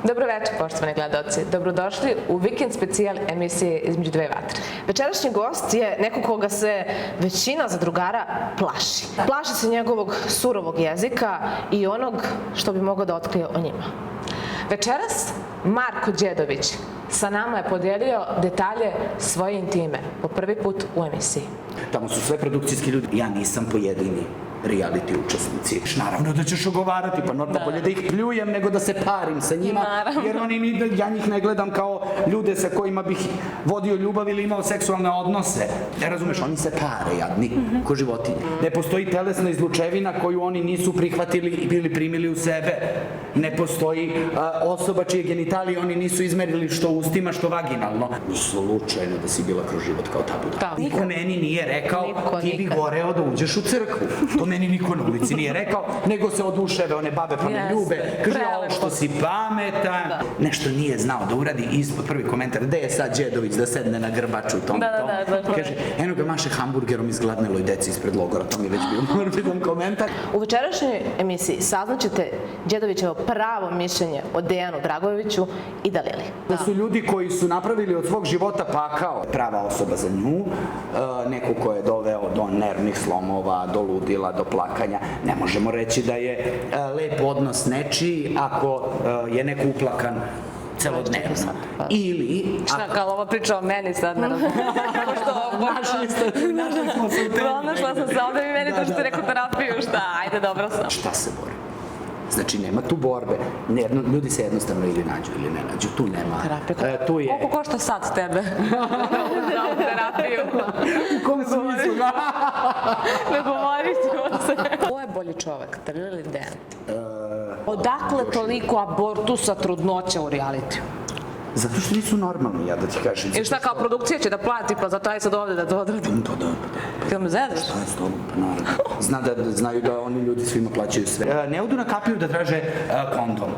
Dobro večer, poštovani gledalci. Dobrodošli u vikend specijal emisije Između dve vatre. Večerašnji gost je neko koga se većina zadrugara plaši. Plaši se njegovog surovog jezika i onog što bi mogao da otkrije o njima. Večeras Marko Đedović sa nama je podijelio detalje svoje intime po prvi put u emisiji. Tamo su sve produkcijski ljudi. Ja nisam pojedini reality učesnici. Naravno da ćeš ogovarati, pa normalno bolje da ih pljujem nego da se parim sa njima, jer ja njih ne gledam kao ljude sa kojima bih vodio ljubav ili imao seksualne odnose. Ne razumeš, oni se pare, jadni, ko životinje. Ne postoji telesna izlučevina koju oni nisu prihvatili ili primili u sebe. Ne postoji osoba čije genitalije oni nisu izmerili što ustima, što vaginalno. Slučajno da si bila kroz život kao ta budala. Niko meni nije rekao, ti bi goreo da uđeš u crkvu. To meni niko na ulici nije rekao, nego se oduševe one babe pa me ljube. Kaže, ovo što si pametan. Nešto nije znao da uradi, ispod prvi komentar, gde je sad Đedović da sedne na grbaču tom i tom. Kaže, eno ga maše hamburgerom izgladneloj deci ispred logora, to mi je već bio morbidan komentar. U večerašnjoj emisiji saznaćete Đedovićevo pravo mišljenje o Dejanu Dragojeviću i Dalili. To su ljudi koji su napravili od svog života pakao. Prava osoba za nju, neko ko je doveo do nervnih slomova, do ludila, do plakanja. Ne možemo reći da je lep odnos nečiji ako je neko uplakan celodnevno. Ili... Šta, kao ovo priča o meni sad, ne razumijem. Našli smo se u temi. Pronašla sam se ovde i meni to što ti rekao terapiju, šta, ajde, dobro sam. Šta se bori? Znači, nema tu borbe. Ljudi se jednostavno ili nađu ili ne nađu. Tu nema. Terapija. Koliko košta sad tebe? Za ovu terapiju. U kom smislu? Ne govorit ću se. Ko je bolji čovek, Dalila ili Dejan? Odakle toliko abortusa, trudnoća u realitiju? Zato što nisu normalni, ja da ti kažem. I šta, kao produkcija će da plati, pa zato aj sad ovde da to odradim? Da. Kada me zezaš? Šta je s tobom? Pa naravno. Znaju da oni ljudi svima plaćaju sve. Ne odu na kapiju da traže kondom,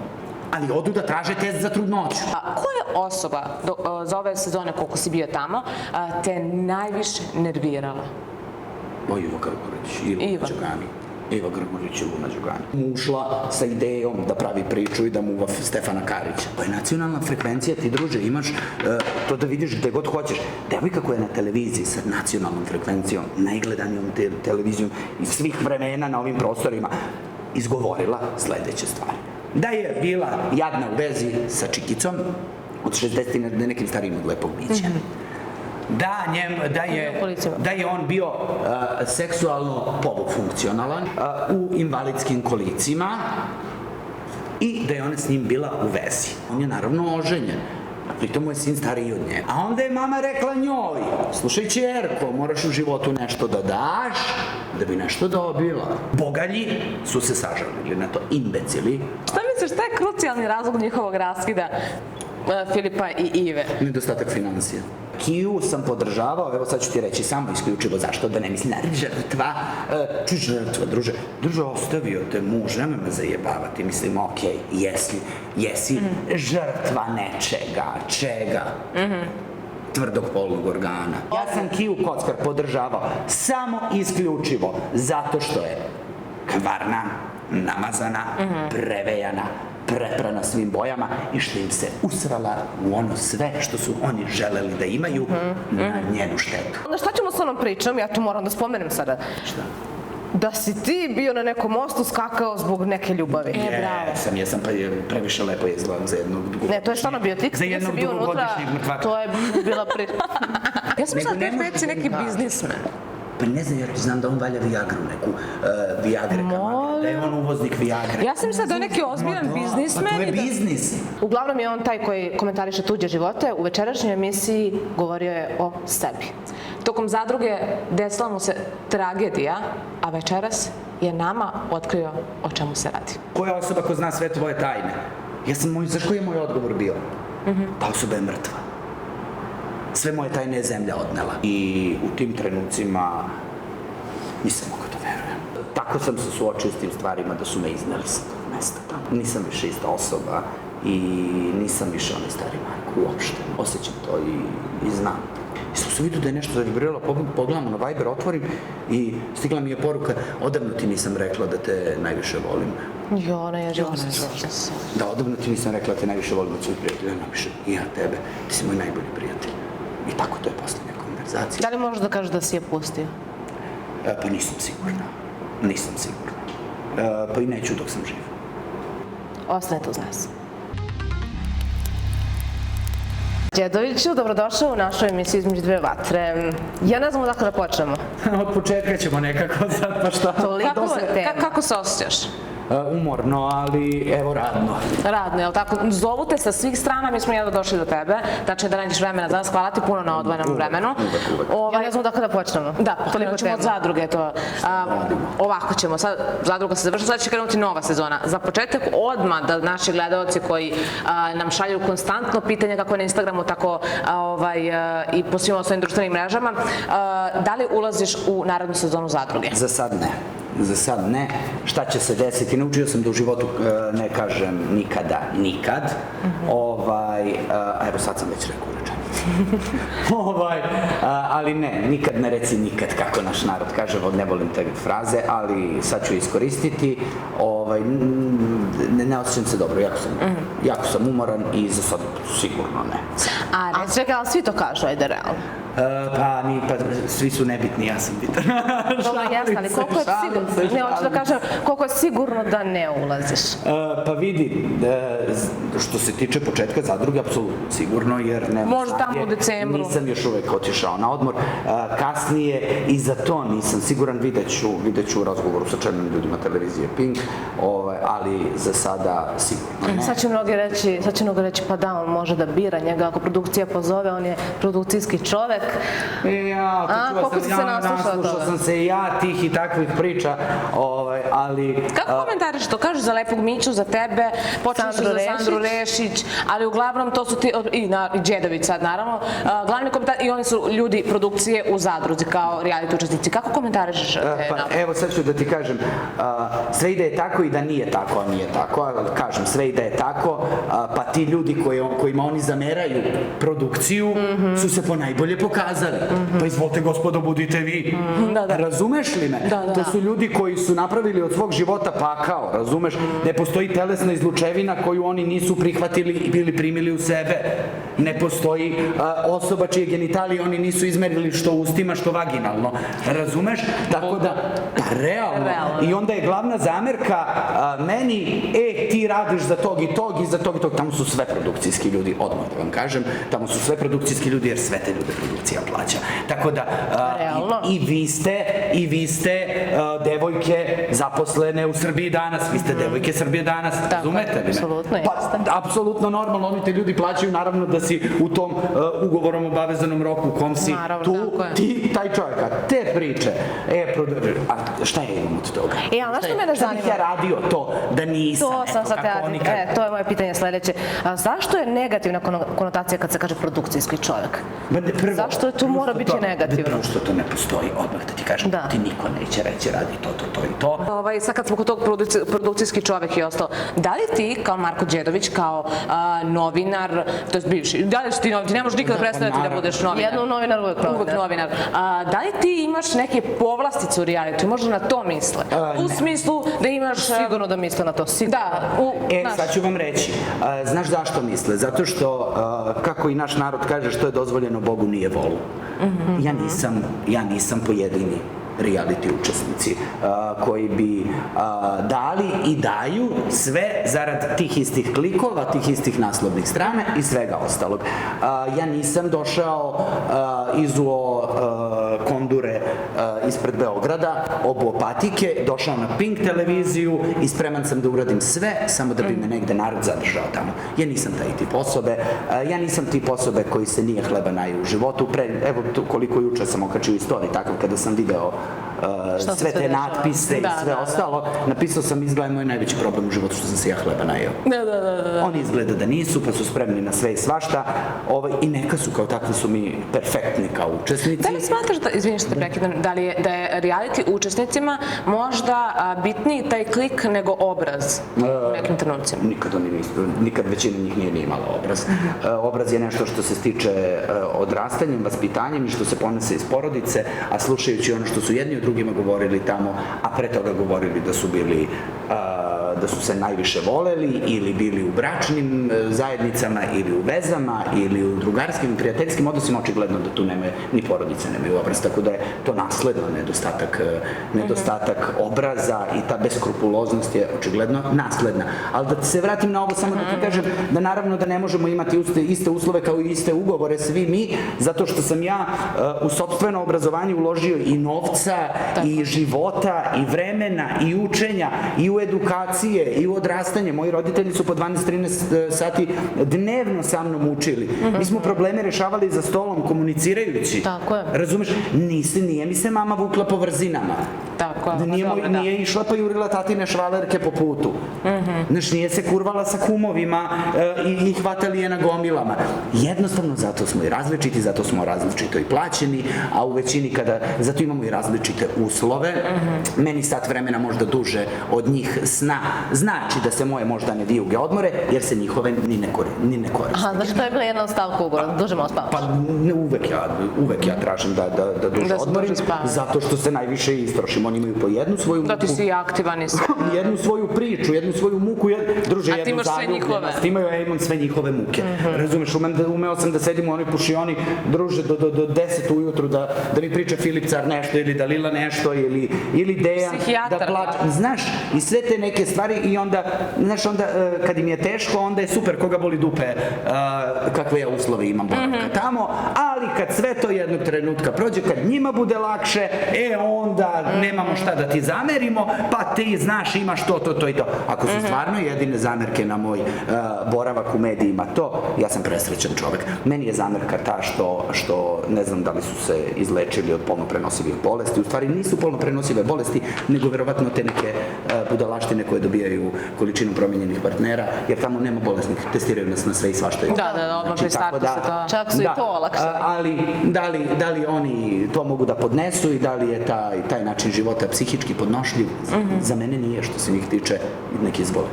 ali odu da traže test za trudnoću. A koja je osoba za ove sezone, koliko si bio tamo, te najviše nervirala? Ivo Grgurić i Luna Đugani. Iva Grgurić i Luna Đugani. Ušla sa idejom da pravi priču i da muva Stefana Karića. To je nacionalna frekvencija, ti druže imaš to da vidiš gde god hoćeš. Devojka koja je na televiziji sa nacionalnom frekvencijom, najgledanijom televizijom iz svih vremena na ovim prostorima, izgovorila sledeće stvari. Da je bila jadna u vezi sa Čikicom, od 60 na nekim starijim od lepog bića. Da je on bio seksualno polufunkcionalan u invalidskim kolicima i da je ona s njim bila u vezi. On je naravno oženjen, a pritom mu je sin stariji od nje. A onda je mama rekla njoj, slušaj ćerko, moraš u životu nešto da daš da bi nešto dobila. Bogalji su se sažalili na to, imbecili. Šta misliš, šta je krucijalni razlog njihovog raskida Filipa i Ive? Nedostatak financija. Kiju sam podržavao, evo sad ću ti reći samo isključivo zašto, da ne mislim na žrtva. Žrtva, druže. Druže, ostavio te muž, nemoj me zajebavati. Mislim, okej, jesi žrtva nečega. Čega? Tvrdog polnog organa. Ja sam Kiju Kockar podržavao samo isključivo zato što je kvarna, namazana, prevejana, preprana svim bojama i što im se usrala u ono sve što su oni želeli da imaju na njenu štetu. Onda šta ćemo s onom pričom? Ja to moram da spomenem sada. Šta? Da si ti bio na nekom mostu skakao zbog neke ljubavi. Jesam, pa je previše lepo izgledam za jednog dugogodišnjeg. Ne, to je stvarno bio tik. Za jednog dugogodišnjeg mrtvaka. To je bila priča. Ja sam mislila da ti već neki biznismen. Pa ne znam, ja znam da on valja Viagru, neku Viagre kamane, da je on uvoznik Viagre. Ja sam mislila da je neki ozbiljan biznismen. Pa to je biznis. Uglavnom je on taj koji komentariše tuđe živote. U večerašnjoj emisiji govorio je o sebi. Tokom zadruge desila mu se tragedija, a večeras je nama otkrio o čemu se radi. Koja osoba ko zna sve tvoje tajne? Znaš koji je moj odgovor bio? Ta osoba je mrtva. Sve moje tajne je zemlja odnela. I u tim trenucima nisam mogao da verujem. Tako sam se suočio s tim stvarima da su me izneli sa tog mesta tamo. Nisam više ista osoba i nisam više onaj stari Marko uopšte. Osjećam to i znam. I sam se vidio da je nešto zavibriralo, pogledam na Viber, otvorim i stigla mi je poruka, odavno ti nisam rekla da te najviše volim. Jona je živa. Da, odavno ti nisam rekla da te najviše volim od svojih prijatelja, najviše i ja tebe, ti si moj najbolji prijatelj. I tako to je poslednja konverzacija. Da li možeš da kažeš da si je pustio? Pa nisam sigurna. Nisam sigurna. Pa i neću dok sam živ. Ostanite uz nas. Đedoviću, dobrodošao u našu emisiju Između dve vatre. Ja ne znam odakle da počnemo. Od početka ćemo nekako sad, pa šta? Toliko se tema. Kako se osjećaš? Umorno, ali evo radno. Radno, jel tako? Zovu te sa svih strana, mi smo jedno došli do tebe, znači da nađeš vremena za nas, hvala ti puno na odvojenom vremenu. Ja ne znam odakle da počnemo. Da, krenut ćemo od zadruge, to. Ovako ćemo, sad zadruga se završila, sad će krenuti nova sezona. Za početak odmah da naši gledalci koji nam šalju konstantno pitanja kako na Instagramu, tako i po svim ostalim društvenim mrežama, da li ulaziš u narednu sezonu zadruge? Za sad ne. Za sad ne. Šta će se desiti? Naučio sam da u životu ne kažem nikada, nikad. Evo sad sam već rekao rečenicu. Ali ne, nikad ne reci nikad, kako naš narod kaže, ne volim te fraze, ali sad ću iskoristiti. Ne osjećam se dobro, jako sam umoran i za sad sigurno ne. A čekaj, ali svi to kažu, ajde realno. Pa svi su nebitni, ja sam bitan. Dobro, jasno, ali koliko je sigurno, ne, hoću da kažem, koliko je sigurno da ne ulaziš? Pa vidi, što se tiče početka zadruge, apsolutno sigurno, jer nema možda tamo u decembru. Nisam još uvek otišao na odmor. Kasnije i za to nisam siguran, vidjet ću u razgovoru sa čelnim ljudima televizije Pink, ali za sada sigurno ne. Sad će mnogi reći, pa da, on može da bira njega, ako produkcija pozove, on je produkcijski čovek. Koliko si se naslušao sam se i ja tih i takvih priča, ali... Kako komentariš to? Kažu za Lepog Miću, za tebe, počeli su za Sandru Rešić, ali uglavnom to su ti, i Đedović sad naravno, glavni komentar, i oni su ljudi produkcije u zadruzi kao reality učesnici. Kako komentariš te napad? Evo sad ću da ti kažem, sve i da je tako i da nije tako, a nije tako, ali kažem sve i da je tako, pa ti ljudi kojima oni zameraju produkciju su se ponajbolje pokazali. Pa izvolite gospodo, budite vi. Razumeš li me? To su ljudi koji su napravili od svog života pakao, razumeš? Ne postoji telesna izlučevina koju oni nisu prihvatili i bili primili u sebe. Ne postoji osoba čije genitalije oni nisu izmerili što ustima, što vaginalno. Razumeš? Tako da, realno. I onda je glavna zamerka meni, ti radiš za tog i tog i za tog i tog. Tamo su sve produkcijski ljudi, odmah da vam kažem. Tamo su sve produkcijski ljudi jer sve te ljude produkcija plaća. Tako da, i vi ste devojke zaposlene u Srbiji danas. Vi ste devojke Srbije danas. Razumete li me? Apsolutno, jeste. Apsolutno normalno, oni te ljudi plaćaju, naravno da si u tom ugovorom obavezanom roku u kom si tu, ti, taj čovjek. Te priče, šta ja imam od toga? Znaš što mene zanima? Šta bih ja radio to da nisam, kako oni kažu? To je moje pitanje sledeće. Zašto je negativna konotacija kad se kaže produkcijski čovjek? Zašto to mora biti negativno? Prvo što to ne postoji, odmah da ti kažem, ti niko neće reći radi to i to. Sad kad smo kod tog produkcijski čovjek i ostalo, da li ti kao Marko Đedović, kao novinar, to je bivši, da li ti ne možeš nikada predstaviti da budeš novinar? Jednom novinar, uvek novinar. Da li ti imaš neke povlastice u realitu, možda na to misle? U smislu da imaš... Sigurno da misle na to, sigurno. Sad ću vam reći. Znaš zašto misle? Zato što, kako i naš narod kaže, što je dozvoljeno Bogu nije volu. Ja nisam pojedini reality učesnici koji bi dali i daju sve zarad tih istih klikova, tih istih naslovnih strana i svega ostalog. Ja nisam došao, izuo kondure ispred Beograda, obuo patike, došao na Pink televiziju i spreman sam da uradim sve, samo da bi me negde narod zadržao tamo. Ja nisam taj tip osobe, ja nisam tip osobe koji se nije hleba najeo u životu. Evo koliko juče sam okačio istoriji takav kada sam video sve te natpise i sve ostalo. Napisao sam, izgleda moj najveći problem u životu što sam se ja hleba najeo. Oni izgleda da nisu, pa su spremni na sve i svašta i neka su kao takvi su mi perfektni kao učesnici. Da li smatraš da, izvini što te prekidam, da je reality učesnicima možda bitniji taj klik nego obraz u nekim trenucima? Nikad većina njih nije imala obraz. Obraz je nešto što se stiče odrastanjem, vaspitanjem i što se ponese iz porodice, a slušajući ono što su jedni od drugima govorili tamo, a pre toga govorili da su bili da su se najviše voleli ili bili u bračnim zajednicama ili u vezama ili u drugarskim i prijateljskim odnosima, očigledno da tu nema ni porodice, nemaju obraz, tako da je to nasledno nedostatak obraza i ta beskrupuloznost je očigledno nasledna. Ali da se vratim na ovo, samo da ti kažem da naravno da ne možemo imati iste uslove kao i iste ugovore svi mi, zato što sam ja u sopstveno obrazovanje uložio i novca i života i vremena i učenja i u edukacije i u odrastanje. Moji roditelji su po 12-13 sati dnevno sa mnom učili. Mi smo probleme rešavali za stolom, komunicirajući. Tako je. Razumeš? Nije mi se mama vukla po vrzinama. Tako je. Nije išla pa jurila tatine švalerke po putu. Znaš, nije se kurvala sa kumovima i hvatali je na gomilama. Jednostavno, zato smo i različiti, zato smo različito i plaćeni, a u većini zato imamo i različite uslove. Meni sat vremena možda duže od njih sna znači da se moje moždane vijuge odmore, jer se njihove ni ne koriste. Aha, znači to je bila jedna od stavka ugovora, duže malo spavaš. Pa uvek ja tražim da duže odmorim, zato što se najviše istrošim. Oni imaju po jednu svoju muku. Da ti si aktivan i sve. Jednu svoju priču, jednu svoju muku, druže, a ti imaš sve njihove. Imaju, ja imam sve njihove muke. Razumeš, umeo sam da sedim u onoj pušioni, druže, do 10 ujutru, da mi priča Filip Car nešto, ili Dalila nešto, ili Dejan, da plače. Znaš, i sve te neke stvari i onda, znaš, onda kad im je teško, onda je super koga boli dupe, kakve ja uslove imam boravka tamo, ali kad sve to jednog trenutka prođe, kad njima bude lakše, onda nemamo šta da ti zamerimo, pa ti znaš imaš to i to. Ako su stvarno jedine zamerke na moj boravak u medijima to, ja sam presrećan čovek. Meni je zamerka ta što ne znam da li su se izlečili od polnoprenosive bolesti. U stvari nisu polnoprenosive bolesti, nego verovatno te neke budalaštine koje dobijaju količinu promenjenih partnera, jer tamo nema bolesnih, testiraju nas na sve i svašta. Da, odmah pri startu se to... Čak su i to olakšali. Ali da li oni to mogu da podnesu i da li je taj način života psihički podnošljiv? Za mene nije, što se njih tiče, neki izbole.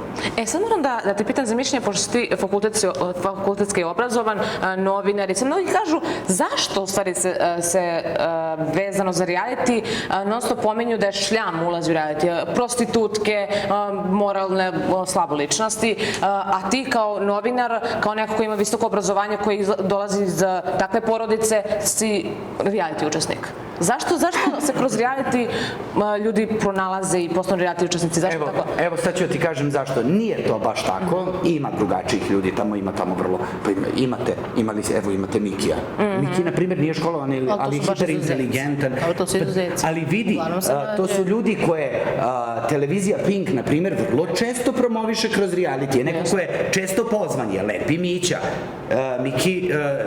Sad moram da te pitam za mišljenje, pošto si ti fakultetski obrazovan, novinar i mnogi kažu zašto u stvari se vezano za reality non stop pominju da je šljam ulazi u reality, prostitutke, moralne slabo ličnosti, a ti kao novinar, kao neko ko ima visoko obrazovanje, koji dolazi iz takve porodice, si reality učesnik. Zašto se kroz reality ljudi pronalaze i postanu reality učesnici? Zašto tako? Evo, sad ću ti kažem zašto. Nije to baš tako. Ima drugačijih ljudi tamo, ima tamo vrlo... Imate Mikija. Miki, na primjer, nije školovan, ali je hiperinteligentan. Ali vidi, to su ljudi koje televizija Pink, na primjer, vrlo često promoviše kroz reality. Neko ko je često pozvan je Lepi Mića.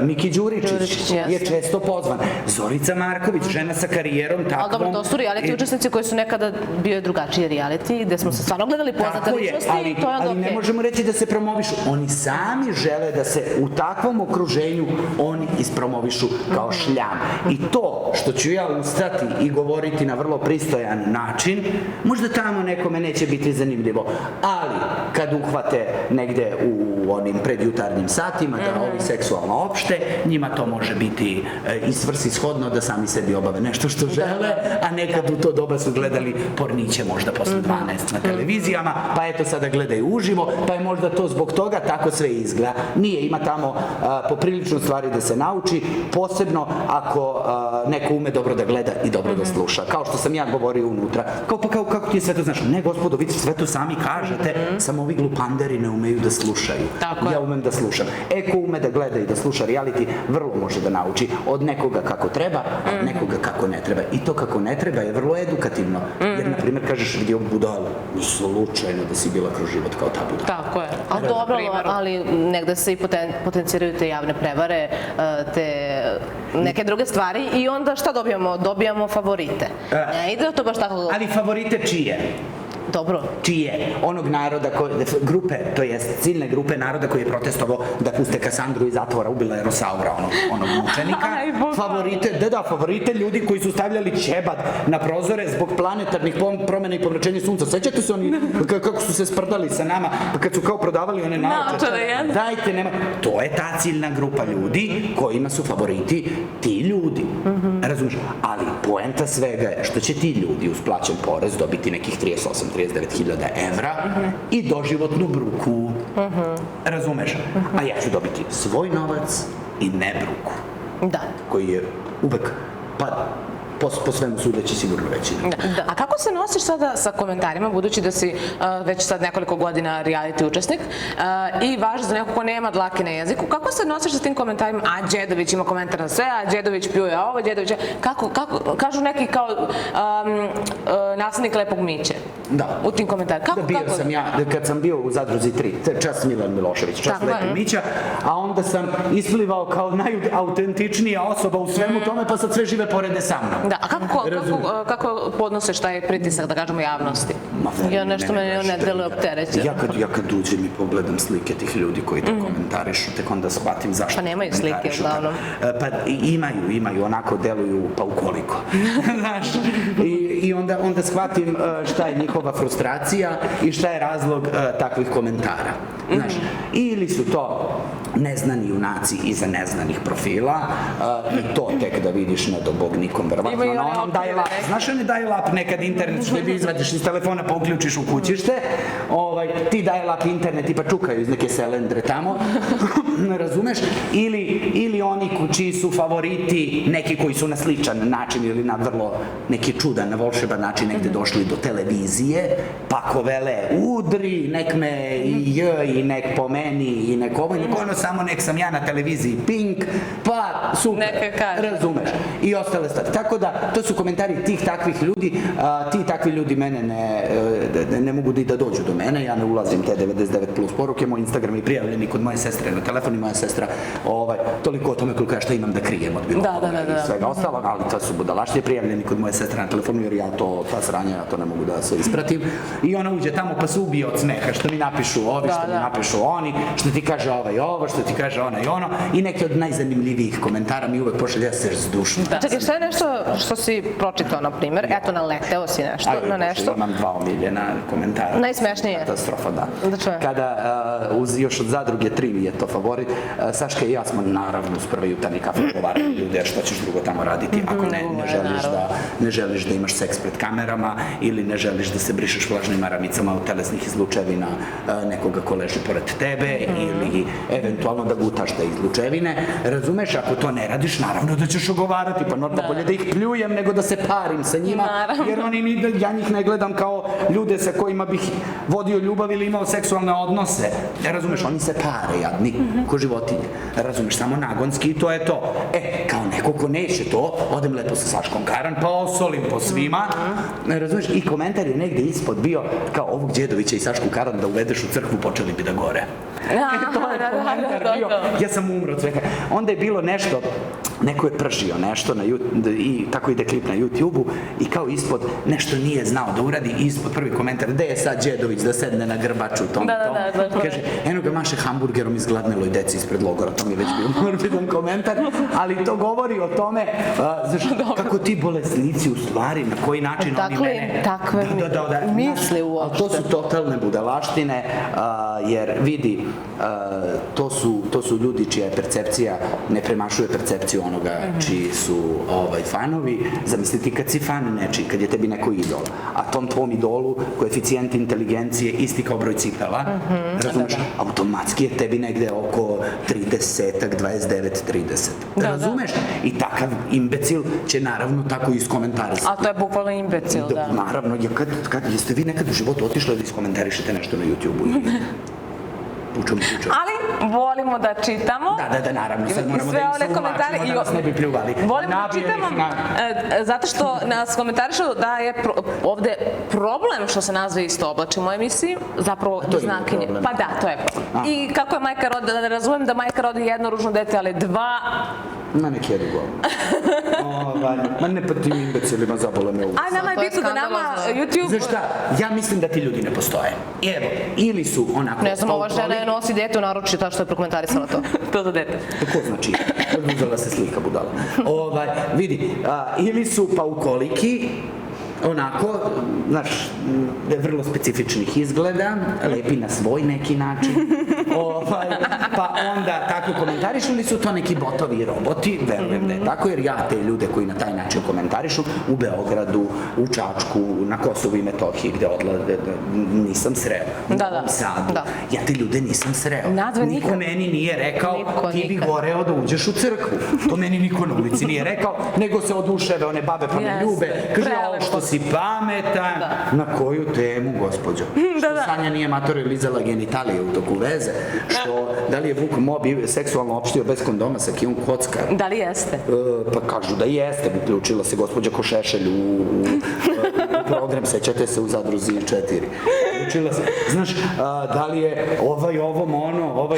Miki Đuričić je često pozvan. Zorica Marković, žena sa karijerom takvom. Ali dobro, to su reality učesnici koji su nekada bio drugačiji reality, gde smo se stvarno gledali poznate ličnosti i to je onda ali ne možemo reći da se promovišu. Oni sami žele da se u takvom okruženju oni ispromovišu kao šljam. I to što ću ja ustati i govoriti na vrlo pristojan način, možda tamo nekome neće biti zanimljivo. Ali kad uhvate negde u onim predjutarnjim satima da ovi seksualno opšte, njima to može biti i svrsishodno da sami sebi obave nešto što žele, a nekad u to doba su gledali porniće možda posle 12 na televizijama, pa eto sada gledaju uživo, pa je možda to zbog toga tako sve izgleda. Nije, ima tamo poprilično stvari da se nauči, posebno ako neko ume dobro da gleda i dobro da sluša. Kao što sam ja govorio unutra. Kako ti sve to znaš? Ne, gospodo, vi sve to sami kažete, samo ovi glupanderi ne umeju da slušaju. Ja umem da slušam. Ko ume da gleda i da sluša reality, vrlo može da nauči od nekoga kako treba, od nekoga kako ne treba. I to kako ne treba je vrlo edukativno. Jer, na primjer, kažeš gdje budalu, slučajno da si bila kroz život kao ta budala. Tako je. Ali dobro, ali negde se i potenciraju te javne prevare, te neke druge stvari i onda šta dobijamo? Dobijamo favorite. Ne ide to baš tako. Ali favorite čije? Dobro. Čije? Onog naroda, grupe, to jest ciljne grupe naroda koji je protestovao da puste Kasandru iz zatvora, ubila je Rosaura, onog mučenika. Favorite ljudi koji su stavljali ćebad na prozore zbog planetarnih promjena i povraćenja sunca. Sećate se oni kako su se sprdali sa nama kad su kao prodavali one naočare? Dajte, nema. To je ta ciljna grupa ljudi kojima su favoriti ti ljudi. Razumiješ? Ali poenta svega je što će ti ljudi uz plaćen porez dobiti nekih 38 39.000 evra i doživotnu bruku. Razumeš? A ja ću dobiti svoj novac i ne bruku. Da. Koji je uvek, pa po svemu sudeći sigurno veći. Da. A kako se nosiš sada sa komentarima, budući da si već sad nekoliko godina reality učesnik i važno za neko ko nema dlake na jeziku, kako se nosiš sa tim komentarima? A Đedović ima komentar na sve, a Đedović pljuje ovo, Đedović... Kako, kažu neki kao nasljednik Lepog Miće. Da. U tim komentarima. Kako? Bio sam ja, kad sam bio u Zadruzi 3, čas Milan Milošević, čas Lepog Mića, a onda sam isplivao kao najautentičnija osoba u svemu tome, pa sad sve žive porede sa mnom. Da, a kako podnosiš taj pritisak, da kažemo, javnosti? Ja nešto meni ne deluje opterećeno. Ja kad uđem i pogledam slike tih ljudi koji to komentarišu, tek onda shvatim zašto. Pa nemaju slike, uglavnom. Pa imaju, onako deluju, pa ukoliko. Znaš, i onda shvatim šta je njihova frustracija i šta je razlog takvih komentara. Znaš, ili su to neznani junaci iza neznanih profila i to tek da vidiš, ne do Bog nikom verovatno na onom dial-up. Znaš oni dial-up nekad internet što ti izvadiš iz telefona pa uključiš u kućište, ti dial-up internet pa čukaju iz neke selendre tamo, razumeš? Ili oni čiji su favoriti, neki koji su na sličan način ili na vrlo neki čudan, volšeban način negde došli do televizije, pa ko vele udri, nek me i nek po meni i nek ovo i nek ono, samo nek sam ja na televiziji Pink, pa super, razumeš, i ostale stvari. Tako da, to su komentari tih takvih ljudi, ti takvi ljudi mene ne mogu da dođu do mene, ja ne ulazim te 99 plus poruke, moj Instagram je prijavljeni kod moje sestre na telefon i moja sestra toliko o tome koliko ja šta imam da krijem od bilo koga i svega ostalog, ali to su budalaštine prijavljeni kod moje sestre na telefonu jer ja ta sranja, ja to ne mogu da se ispratim i ona uđe tamo pa se ubije od smeha što mi napišu ovi, što mi napišu oni, što ti kaže ovaj ovo, što ti kaže ona i ono i neki od najzanimljivijih komentara mi uvek pošalje se zdušno. Čekaj, šta je nešto što si pročitao, na primjer? Eto, naleteo si nešto na nešto. Imam 2 omiljena komentara. Najsmešnije? Katastrofa, da. Da čujem. Kada, još od Zadruge 3 mi je to favorit, Saška i ja smo naravno uz prvi jutarnji kafe povarali ljude, što ćeš drugo tamo raditi ako ne želiš da imaš seks pred kamerama ili ne želiš da se brišeš vlažnim maramicama od telesnih izlučevina nekoga ko leži pored tebe ili eventualno da gutaš te izlučevine. Razumeš, ako to ne radiš, naravno da ćeš ogovarati, pa normalno bolje da ih pljujem nego da se parim sa njima, jer ja njih ne gledam kao ljude sa kojima bih vodio ljubav ili imao seksualne odnose. Razumeš, oni se pare, jadni, ko životinje. Razumeš, samo nagonski i to je to. Kao neko ko neće to, odem lepo sa Saškom Karan, pa osolim po svima. Razumeš, i komentar je negde ispod bio kao ovog Đedovića i Sašku Karan da uvedeš u crkvu, počeli bi da gore. To je komentar bio. Ja sam umro od svega. Onda je bilo nešto, neko je pržio nešto i tako ide klip na YouTube-u i kao ispod nešto nije znao da uradi i ispod prvi komentar, gde je sad Đedović da sedne na grbaču tom. Kaže, eno ga maše hamburgerom izgladneloj deci ispred logora, to mi je već bio morbidan komentar, ali to govori o tome kako ti bolesnici u stvari, na koji način oni mene... Takve misli uopšte. To su totalne budalaštine, jer vidi, to su ljudi čija percepcija ne premašuje percepciju onoga čiji su fanovi. Zamisliti kad si fan nečiji, kad je tebi neko idol, a tom tvom idolu koeficijent inteligencije isti kao broj cipela, razumeš, automatski je tebi negde oko 30-ak, 29-30. Razumeš? I takav imbecil će naravno tako iskomentarisati. A to je bukvalno imbecil, da. Naravno, jeste vi nekad u životu otišli da iskomentarišete nešto na YouTube-u? Ali volimo da čitamo. Da, naravno. Sad moramo da im se umačimo, da nas ne bi pljuvali. Volimo da čitamo, zato što nas komentarišu da je ovde problem što se nazve isto oblačimo u emisiji, zapravo znakinje. Pa da, to je problem. I kako je majka rodi, da ne razumem da majka rodi jedno ružno dete, ali 2... Ma nek jedu glavu. Ma ne pa ti imbecilima zabole me ulica. A nama je bitno da nama YouTube... Znaš šta, ja mislim da ti ljudi ne postoje. Evo, ili su onako... Ne znam, ova žena je nosi dete u naručju, ta što je prokomentarisala to. To za dete. Ko znači? Uzela se slika budala. Vidi, ili su paukoliki, onako, znaš, vrlo specifičnih izgleda, lepi na svoj neki način, Pa onda tako komentarišu ili su to neki botovi i roboti, verujem da je tako, jer ja te ljude koji na taj način komentarišu u Beogradu, u Čačku, na Kosovu i Metohiji gde odlaze, nisam sreo. U Novom Sadu. Ja te ljude nisam sreo. Niko meni nije rekao ti bi goreo da uđeš u crkvu. To meni niko na ulici nije rekao, nego se oduševe one babe pa me ljube. Kaže, ovo što si pametan. Na koju temu, gospođo? Što Sanja nije mator ili lizala genitalije u toku veze? Što, da li je Vuk Mobi seksualno opštio bez kondoma sa Kijom Kocka? Da li jeste? Pa kažu da jeste. Uključila se gospođa Košešelj u program, sećate se, u Zadruzi 4. Uključila se. Znaš, da li je ovaj ovom ono,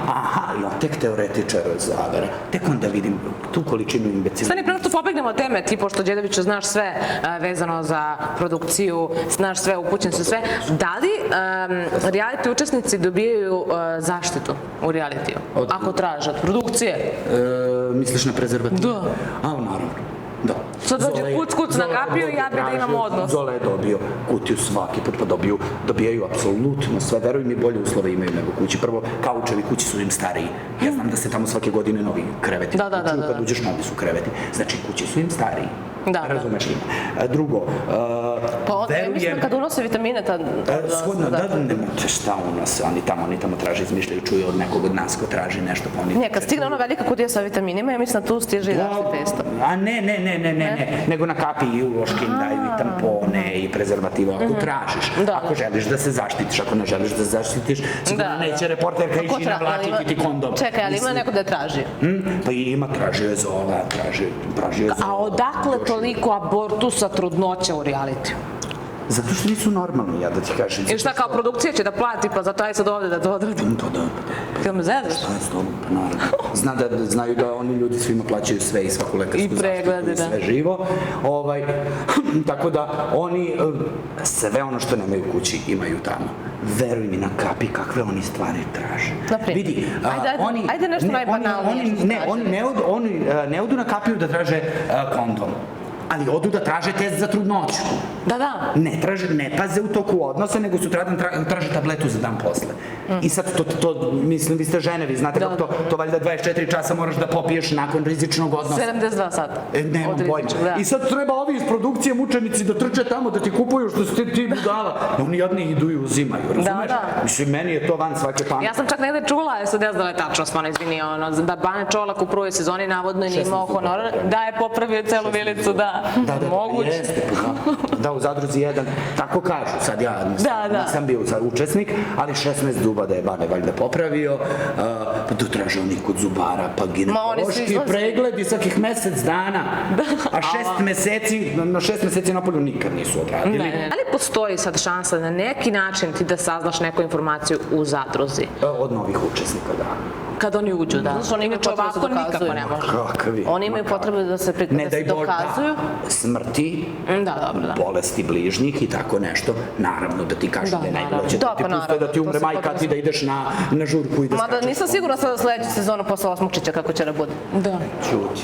aha, ja tek teoretičar zavera. Tek onda vidim tu količinu imbecila. Stani, prema što pobegnemo od teme, ti pošto Đedoviću znaš sve vezano za produkciju, znaš sve, upućen su sve, da li reality učesnici dobijaju zaštitu u realitiju? Ako traže od produkcije? Misliš na prezervativ? Da. Naravno. Da. Sad dođe kuc na kapiju i ja bi da imam odnos. Zole je dobio kutiju svaki put, pa dobijaju apsolutno sve. Veruj mi, bolje uslove imaju nego kući. Prvo, kaučevi kući su im stariji. Ja znam da se tamo svake godine novi kreveti. Da. Kad uđeš, novi su kreveti. Znači, kući su im stariji. Razumeš li? Drugo, verujem... Mislim, kad unose vitamine, shodno, nemojte šta unose, oni tamo traže, izmišljaju, čuju od nekog od nas ko traži nešto, pa oni... Ne, kad stigne ona velika kutija sa vitaminima, ja mislim da tu stiže i zaštite isto. A ne, nego na kapi i uloške im daju i tampone i prezervative, ako tražiš. Ako želiš da se zaštitiš, ako ne želiš da se zaštitiš, sigurno neće reporterka ići navlačiti ti kondom. Čekaj, ali ima neko da je traži? Pa ima, tražio je Zola, tražio je Zola. A odakle toliko abortusa, trudnoća u realitiju? Zato što nisu normalni, ja da ti kažem. I šta, kao produkcija će da plati, pa zato aj sad ovde da to odradim? Da. Kada me zezaš? Šta je s tobom? Pa naravno. Znaju da oni ljudi svima plaćaju sve i svaku lekarsku zaštitu i sve živo. Tako da oni sve ono što nemaju kući imaju tamo. Veruj mi na kapi kakve oni stvari traže. Vidi, ajde nešto najbanalnije. Oni ne odu na kapiju da traže kondom. Ali odu da traže test za trudnoću. Da. Ne paze u toku odnosa, nego sutradan traže tabletu za dan posle. I sad to, mislim, vi ste žene, vi znate kako to valjda 24 časa moraš da popiješ nakon rizičnog odnosa. 72 sata. Nemam pojma. I sad treba ovi iz produkcije mučenici da trče tamo, da ti kupuju što si ti budala. Oni jedni idu i uzimaju, razumeš? Mislim, meni je to van svake pameti. Ja sam čak negde čula, sad ne znam da je tačno, stvarno izvini, da Bane Čolak u prvoj sezoni navodno nije imao honor, da je popravio celu vilicu, da. Jeste. Da, u Zadruzi 1, tako kažu, sad ja nisam bio učesnik, ali 16 zuba da je Bane valjda popravio, pa to traže oni kod zubara, pa ginekološki pregledi svakih mesec dana, a 6 meseci napolju nikad nisu odradili. Ali postoji sad šansa na neki način ti da saznaš neku informaciju u Zadruzi? Od novih učesnika, da. Kad oni uđu, da. Znači, oni imaju potrebu da se dokazuju. Oni imaju potrebu da se dokazuju. Ne daj Bož, smrti, bolesti bližnjih i tako nešto. Naravno da ti kažu da je najbolje. Da ti puste da ti umre majka, ti da ideš na žurku i da skačeš. Mada nisam sigurna sada sledeću sezonu posle Osmokčića kako će da bude. Da. Čuti.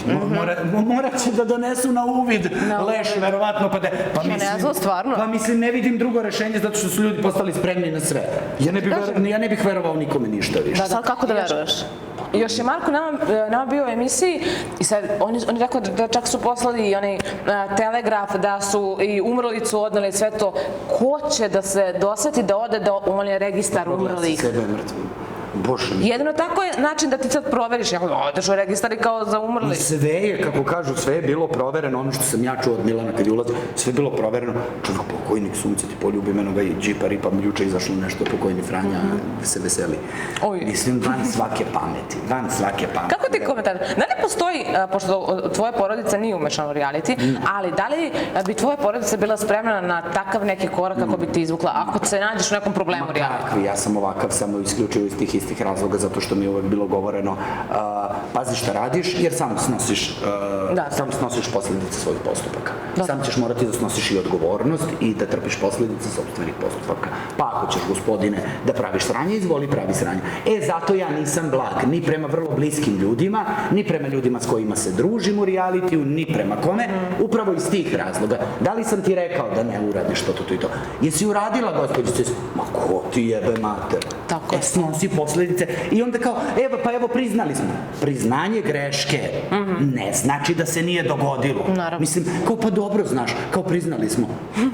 Morat će da donesu na uvid leš, verovatno, pa da... Ne znam, stvarno. Pa mislim, ne vidim drugo rešenje zato što su ljudi postali spremni na sve. Ja ne bih verovao nikome ništa više. Sad kako da veruješ? Još je Marko nama bio u emisiji i sad oni rekao da čak su poslali i onaj telegraf da su i umrlicu odneli sve to. Ko će da se doseti da ode da on registar umrlih? Sebe je mrtvo. Bože mi. Jedino tako je način da ti sad proveriš. Odeš u registar i kao za umrli. Sve je, kako kažu, sve je bilo provereno. Ono što sam ja čuo od Milana kad je ulazio, sve je bilo provereno. Čovjek pokojnik, sunce ti poljubi menoga i džipa ripa, juče izašlo nešto, pokojni Franja se veseli. Mislim, van svake pameti. Kako ti komentar? Da li postoji, pošto tvoja porodica nije umešana u reality, ali da li bi tvoja porodica bila spremna na takav neki korak kako bi ti izvukla, ako se nađeš u nekom problemu u reality? Ja sam ovakav, samo isključivo iz tih istih razloga, zato što mi je uvek bilo govoreno pazi šta radiš, jer sam snosiš posljedice svojih postupaka. Sam ćeš morati da snosiš i odgovornost i da trpiš posljedice sopstvenih postupaka. Pa ako ćeš, gospodine, da praviš sranje, izvoli pravi sranje. Zato ja nisam blag ni prema vrlo bliskim ljudima, ni prema ljudima s kojima se družim u realitiju, ni prema kome, upravo iz tih razloga. Da li sam ti rekao da ne uradiš to i to? Jesi uradila, gospođice? Ma to ti jebe mater. Tako je. Snosi posledice. I onda kao, evo priznali smo. Priznanje greške ne znači da se nije dogodilo. Naravno. Mislim, kao pa dobro znaš, kao priznali smo.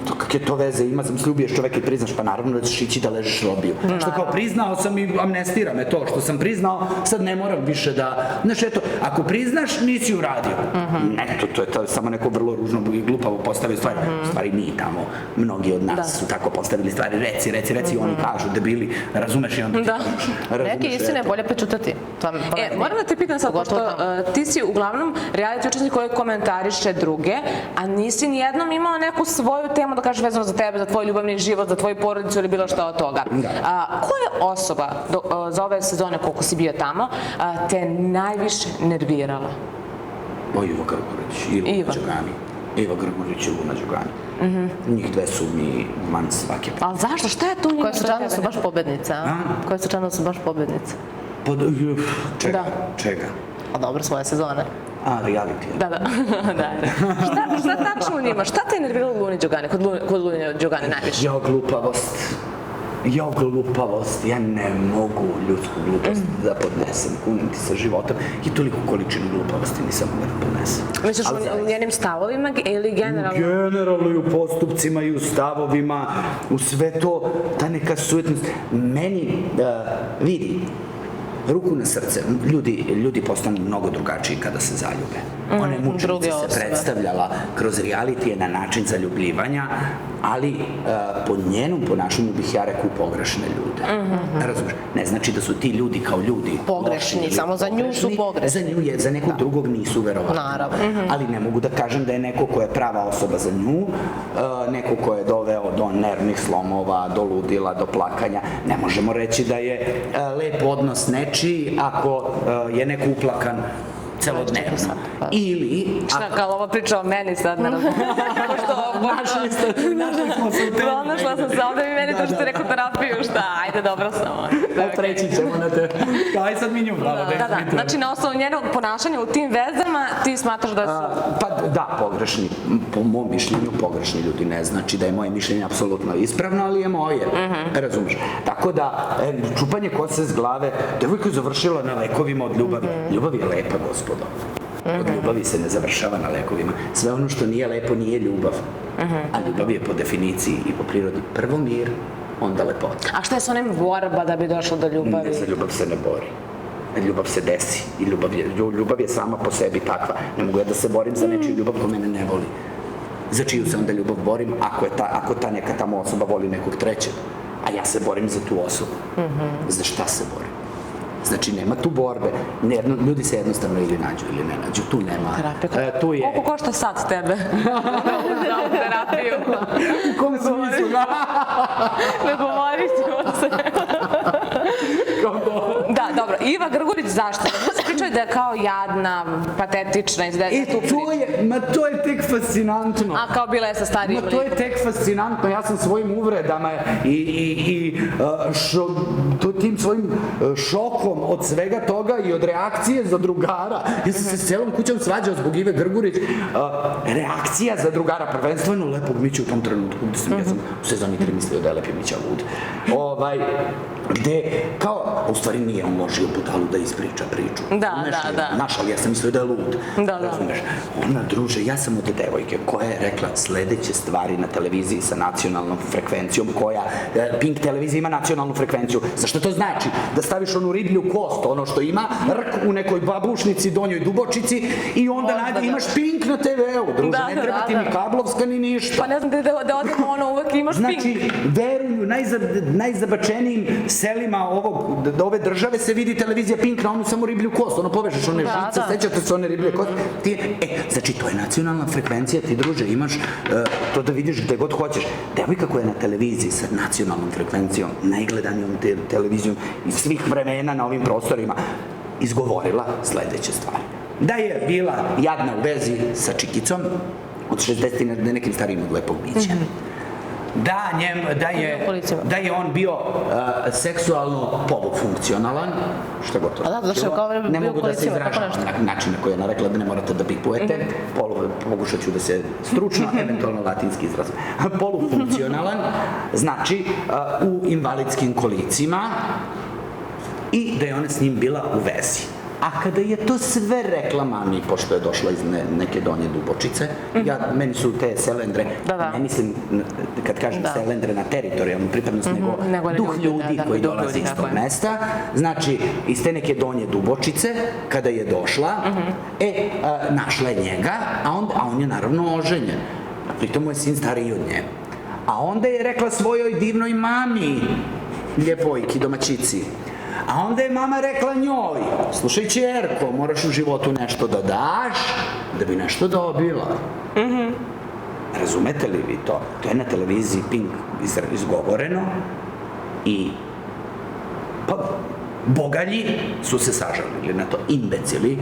To kakve to veze ima, sam ljubiješ čoveka i priznaš, pa naravno da ćeš ići da ležeš robiju. Što kao priznao sam i amnestira me to što sam priznao, sad ne moram više da... Znaš, eto, ako priznaš, nisi uradio. Ne, to je samo neko vrlo ružno i glupavo postavio stvari. Stvari mi tamo, mnogi od nas su tako postavili stvari, reci, oni kažu, debili, razumeš i onda ti kažeš. Neke istine je bolje prečutati. Moram da te pitam sad, pošto ti si uglavnom reality učesnik koji komentariše druge, a nisi nijednom imao neku svoju temu da kažeš vezano za tebe, za tvoj ljubavni život, za tvoju porodicu ili bilo šta od toga. Ko je osoba za ove sezone koliko si bio tamo te najviše nervirala? Ivo Grgurić i Luna Đogani. Ivo Grgurić i Luna Đogani. Njih dve su mi van svake. Ali zašto? Šta je tu njima? Koje slučajno su baš pobednice, a? Koje slučajno su baš pobednice? Čega? A dobro, svoje sezone. Reality. Da. Šta tačno u njima? Šta te je nerviralo u Luni Đogani, kod Lune Đogani najviše? Glupost. Ja ne mogu ljudsku glupost da podnesem. Kunim ti sa životom i toliko količinu gluposti nisam mogu da podnesem. Misliš u njenim stavovima ili generalno? Generalno i u postupcima i u stavovima, u sve to, ta neka sujetnost. Meni, vidi, ruku na srce, ljudi postanu mnogo drugačiji kada se zaljube. Ona je mučenica se predstavljala kroz realitije na način zaljubljivanja, ali po njenom ponašanju bih ja rekao pogrešne ljude. Razumiješ? Ne znači da su ti ljudi kao ljudi pogrešni, samo za nju su pogrešni. Za nju je, za nekog drugog nisu verovatno. Naravno. Ali ne mogu da kažem da je neko ko je prava osoba za nju, neko ko je doveo do nervnih slomova, do ludila, do plakanja. Ne možemo reći da je lep odnos nečiji ako je neko uplakan celodnevno. Ili... Šta, kao ovo priča o meni sad, ne razumijem. Našli smo se u temi. Pronašla sam se ovde i meni to što ti rekao terapiju, šta, ajde, dobro sam. Preći ćemo na te. Aj sad mi nju pravo. Da. Znači, na osnovu njenog ponašanja u tim vezama, ti smatraš da su... Pa da, pogrešni. Po mom mišljenju, pogrešni ljudi. Ne znači da je moje mišljenje apsolutno ispravno, ali je moje. Razumiješ? Tako da, čupanje kose s glave, devojka je završila na lekovima od ljubavi. Ljubav je lepa, gospodo. Od ljubavi se ne završava na lekovima. Sve ono što nije lepo nije ljubav. A ljubav je po definiciji i po prirodi prvo mir, onda lepota. A šta je s onim borba da bi došlo do ljubavi? Ne, za ljubav se ne bori. Ljubav se desi i ljubav je sama po sebi takva. Ne mogu ja da se borim za nečiju ljubav ko mene ne voli. Za čiju se onda ljubav borim ako ta neka tamo osoba voli nekog trećeg. A ja se borim za tu osobu. Za šta se borim? Znači, nema tu borbe. Ljudi se jednostavno ili nađu ili ne nađu. Tu nema. Terapija. Koliko košta sad tebe? Za ovu terapiju. U kom smislu? Ne govorit ćemo se. Da, dobro. Iva Grgurić, zašto? Da se pričaju da je kao jadna, patetična, da je tu To je tek fascinantno. A kao bila je sa starijim likom. To je tek fascinantno. Ja sam svojim uvredama i tim svojim šokom od svega toga i od reakcije za drugara. Ja sam se s celom kućom svađao zbog Ive Grgurić. Reakcija za drugara, prvenstveno lepog Mića u tom trenutku, gde sam u sezoni 3 mislio da je lepi Mića lud. Gde, kao, u stvari nije on možio budalu da ispriča priču. Da. Znaš, ali ja sam mislio da je lud. Razumeš? Ona, druže, ja sam od devojke koja je rekla sledeće stvari na televiziji sa nacionalnom frekvencijom Pink televizija ima nacionalnu frekvenciju. Zašto to znači? Da staviš onu riblju kost, ono što ima rk u nekoj babušnici, donjoj dubočici i onda imaš Pink na TV-u, druže, ne treba ti ni kablovska ni ništa. Pa ne znam da odemo uvek imaš Pink. Znači, veruju, najzabačenijim selima ove države se vidi televizija Pink na onu samo riblju kost, ono povežeš one žice, sećate se one riblje kost. Znači, to je nacionalna frekvencija, ti druže imaš to da vidiš gde god hoćeš. Devojka koja je na televiziji sa nacionalnom frekvencijom, najgledanijom televizijom iz svih vremena na ovim prostorima, izgovorila sledeće stvari. Da je bila jadna u vezi sa čikicom od 60 na nekim starijim od lepog bića. da je on bio seksualno polufunkcionalan, što god to znači. Ne mogu da se izražavam na način na koji je ona rekla da ne morate da bipujete, pokušat ću da se stručno, eventualno latinski izraz. Polufunkcionalan, znači u invalidskim kolicima i da je ona s njim bila u vezi. A kada je to sve rekla mami, pošto je došla iz neke Donje Dubočice, meni su te selendre, ne mislim, kad kažem selendre na teritorijalnu pripadnost, nego duh ljudi koji dolazi iz tog mesta. Znači, iz te neke Donje Dubočice, kada je došla, našla je njega, a on je naravno oženjen. Pritom mu je sin stariji od nje. A onda je rekla svojoj divnoj mami, ljepojki, domaćici, a onda je mama rekla njoj, slušaj ćerko, moraš u životu nešto da daš, da bi nešto dobila. Razumete li vi to? To je na televiziji Pink izgovoreno i bogalji su se sažalili na to, imbecili.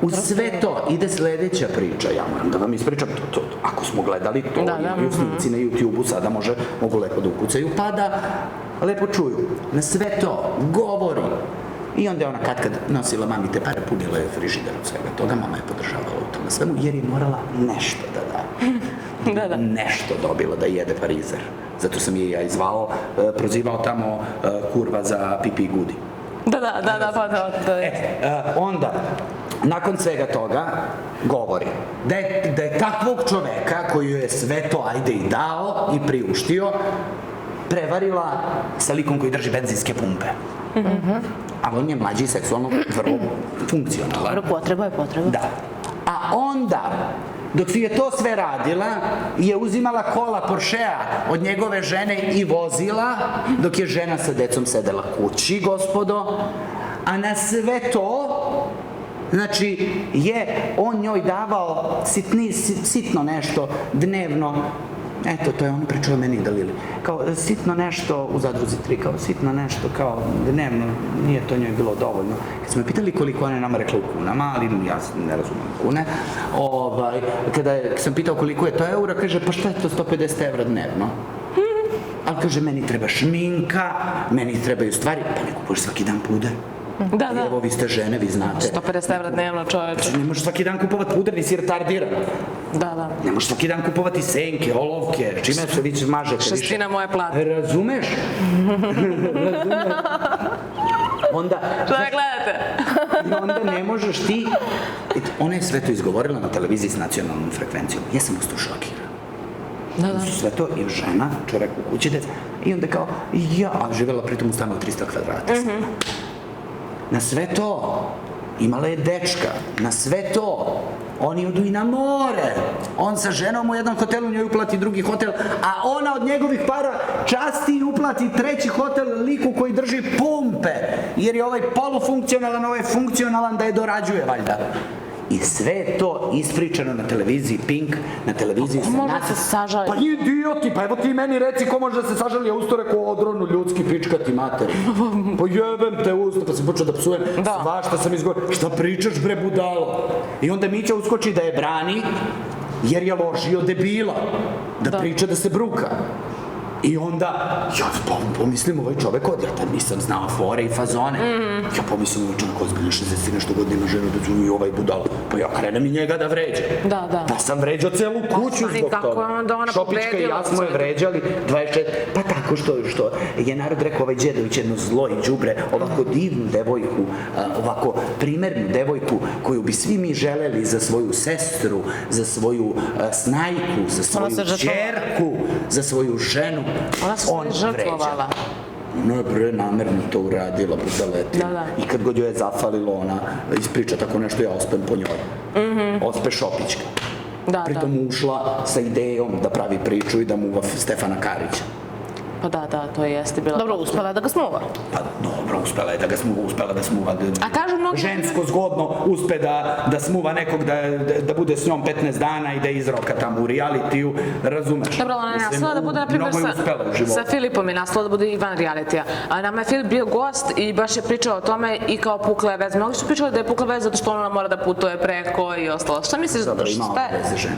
Uz sve to ide sledeća priča, ja moram da vam ispričam, ako smo gledali to, imaju snimci na YouTube-u, sada mogu lepo da ukucaju, pa da lepo čuju. Na sve to govori. I onda je ona kad nosila mami te pare, punila je frižider od svega toga, mama je podržavala u tome svemu, jer je morala nešto da da. Nešto dobila da jede parizer. Zato sam je ja izvao, prozivao tamo kurva za pipi i gudi. Onda, nakon svega toga, govori da je takvog čoveka koji je sve to ajde i dao i priuštio, prevarila sa likom koji drži benzinske pumpe. Ali on je mlađi i seksualno vrlo funkcionalan. Dobro, potreba je potreba. Da. A onda, dok si je to sve radila, je uzimala kola Porschea od njegove žene i vozila, dok je žena sa decom sedela kući, gospodo. A na sve to, znači, je on njoj davao sitno nešto dnevno. Eto, to je on pričao meni da Lili. Kao sitno nešto u Zadruzi 3, kao sitno nešto, kao dnevno, nije to njoj bilo dovoljno. Kad smo je pitali koliko ona je nama rekla u kunama, ali ja ne razumem kune, kada sam pitao koliko je to eura, kaže, pa šta je to 150 evra dnevno? Ali kaže, meni treba šminka, meni trebaju stvari, pa ne kupuješ svaki dan puder. Evo, vi ste žene, vi znate. 150 evra dnevno, čoveče. Znači, ne možeš svaki dan kupovat puder, nisi retardiran. Ne možeš svaki dan kupovati senke, olovke, čime se vi mažete više. Šestina moje plate. Razumeš? Onda... Što me gledate? I onda ne možeš ti... Ona je sve to izgovorila na televiziji s nacionalnom frekvencijom. Ja sam ostao šokiran. Sve to je žena, čovek u kući, deca. I onda kao, a živjela pritom u stanu 300 kvadrata. Na sve to, imala je dečka, na sve to, oni odu i na more. On sa ženom u jednom hotelu, njoj uplati drugi hotel, a ona od njegovih para časti i uplati treći hotel liku koji drži pumpe, jer je ovaj polufunkcionalan, ovaj funkcionalan da je dorađuje, valjda. I sve to ispričano na televiziji Pink, na televiziji... Ko može se sažaliti? Pa idioti, pa evo ti meni reci ko može da se sažali, ja usto rekao odronu ljudski pičkati materi. Pa jebem te usto, pa sam počeo da psujem, svašta sam izgovorio, šta pričaš bre budalo? I onda Mića uskoči da je brani, jer je ložio debila, da priča da se bruka. I onda, ja pomislim, ovaj čovek od, ja tad nisam znao fore i fazone. Ja pomislim, ovaj čovek ozbiljno 60 nešto godina ima ženu da zvu i ovaj budal. Pa ja krenem i njega da vređam. Pa sam vređao celu kuću zbog toga. Šopička i ja smo je vređali 24, pa tako što je narod rekao ovaj Đedović jedno zlo i đubre, ovako divnu devojku, ovako primernu devojku koju bi svi mi želeli za svoju sestru, za svoju snajku, za svoju ćerku, za svoju ženu. Ona se žrtvovala. Ona je bre namerno to uradila, budaletina. I kad god joj je zafalilo, ona ispriča tako nešto, ja ospem po njoj. Ospe Šopićka. Pritom ušla sa idejom da pravi priču i da muva Stefana Karića. Pa da, to jeste bila... Dobro, uspela je da ga smuva. Pa dobro, uspela je da ga smuva, uspela da smuva... A kažu mnogo... Žensko zgodno uspe da smuva nekog, da bude s njom 15 dana i da izroka tamo u realitiju, razumeš? Dobro, ona je nastala da bude, na primjer, sa Filipom je nastala da bude i van realitija. A nama je Filip bio gost i baš je pričao o tome i kao pukla je veza. Mnogi su pričali da je pukla veza zato što ona mora da putuje preko i ostalo. Šta misliš? Dobro, imala veze žena.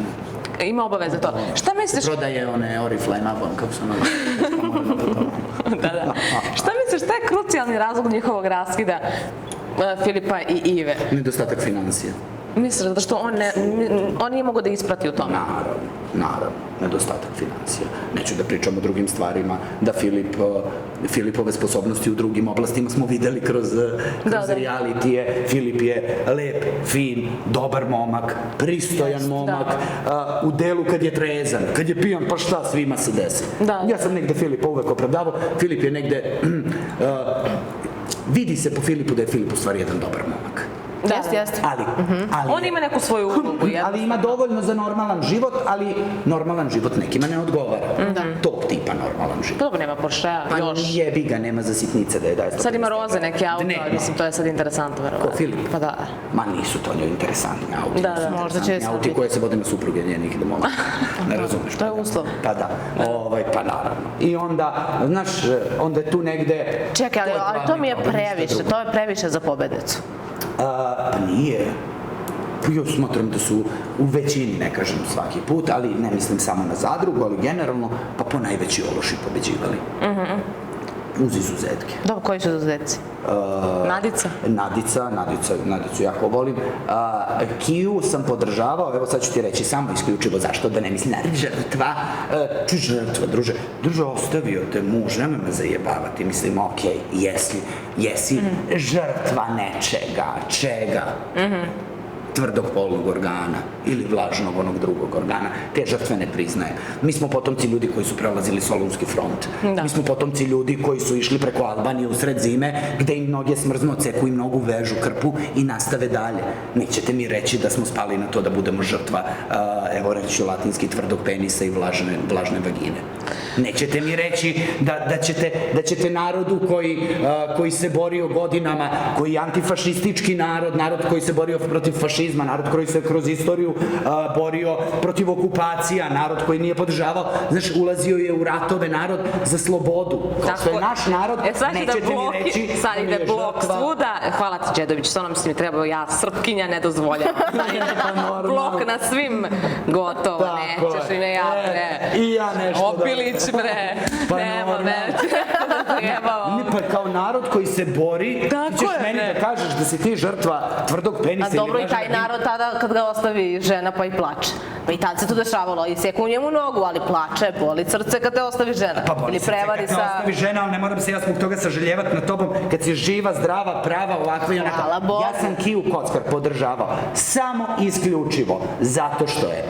ima obaveze to. Šta misliš? Prodaje one Oriflame, kako su ono... Da. Šta misliš, šta je krucijalni razlog njihovog raskida Filipa i Ive? Nedostatak financija. Misliš da što on nije mogo da isprati u tome? Naravno, nedostatak financija. Neću da pričam o drugim stvarima, da Filipove sposobnosti u drugim oblastima smo videli kroz realitije. Filip je lep, fin, dobar momak, pristojan momak, u delu kad je trezan, kad je pijan, pa šta, svima se desi. Ja sam negde Filipa uvek opravdavao, Filip je negde, vidi se po Filipu da je Filip u stvari jedan dobar momak. Jeste. Ali on ima neku svoju ulogu. Ali ima dovoljno za normalan život, ali normalan život nekima ne odgovara. Tog tipa normalan život. Dobro, nema Porschea, još. Pa jebi ga, nema za sitnice da je daje. Sad ima roze neke auto, mislim, to je sad interesantno, verovatno. Ko Filip? Pa da. Ma nisu to njoj interesantni auti. Da, možda će se auti koje se vode na supruge njenih momaka. Ne razumeš? To je uslov. Pa da, pa naravno. I onda, znaš, onda je tu negde... Čekaj, ali to mi je previše, to je previše za pobednicu. Pa nije. Ja smatram da su u većini, ne kažem svaki put, ali ne mislim samo na Zadrugu, ali generalno, pa po najveći ološi pobeđivali. Uz izuzetke. Dobro, koji su izuzetci? Nadica? Nadicu jako volim. Kiju sam podržavao, evo sad ću ti reći samo isključivo zašto, da ne mislim na žrtva. Žrtva, druže, ostavio te muž, nemoj me zajebavati, mislim, okej, jesi žrtva nečega, čega? Tvrdog polnog organa ili vlažnog onog drugog organa. Te žrtve ne priznaje. Mi smo potomci ljudi koji su prelazili Solunski front. Mi smo potomci ljudi koji su išli preko Albanije u sred zime, gde im noge smrzno ceku, im nogu vežu krpu i nastave dalje. Nećete mi reći da smo spali na to da budemo žrtva, evo reći latinski, tvrdog penisa i vlažne vagine. Nećete mi reći da ćete narodu koji se borio godinama, koji je antifašistički narod koji se borio protiv fašizma, narod koji se kroz istoriju borio protiv okupacija, narod koji nije podržavao, znaš, ulazio je u ratove, narod za slobodu. Kao što je naš narod, nećete mi reći... Sad ide blok svuda. Hvala ti, Đedović, što nam si mi trebao, ja Srpkinja ne dozvoljavam. Blok na svim gotovo, nećeš mi me ja, bre. I ja nešto da... Opilić, bre. Nema, Ne, pa kao narod koji se bori, ti ćeš meni da kažeš da si ti žrtva tvrdog penisa ili... A dobro, i taj narod tada kad ga ostavi žena pa i plače. Pa i tad se to dešavalo, i seku njemu nogu, ali plače, boli srce kad te ostavi žena. Pa boli srce kad te ostavi žena, ali ne moram se ja zbog toga sažaljevati na tobom kad si živa, zdrava, prava, ovakva i onaka. Hvala Bogu. Ja sam Kiju Kockar podržavao samo isključivo zato što je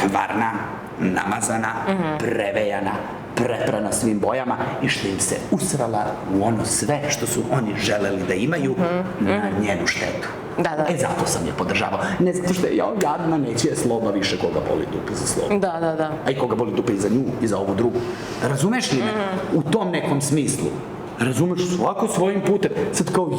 kvarna, namazana, prevejana, preprana svim bojama i što im se usrala u ono sve što su oni želeli da imaju na njenu štetu. Zato sam je podržavao. Ne zato što je jadna, neće je sloba više koga boli dupe za slobu. Da. A i koga boli dupe i za nju i za ovu drugu. Razumeš li me? U tom nekom smislu. Razumeš, svako svojim putem. Sad kao,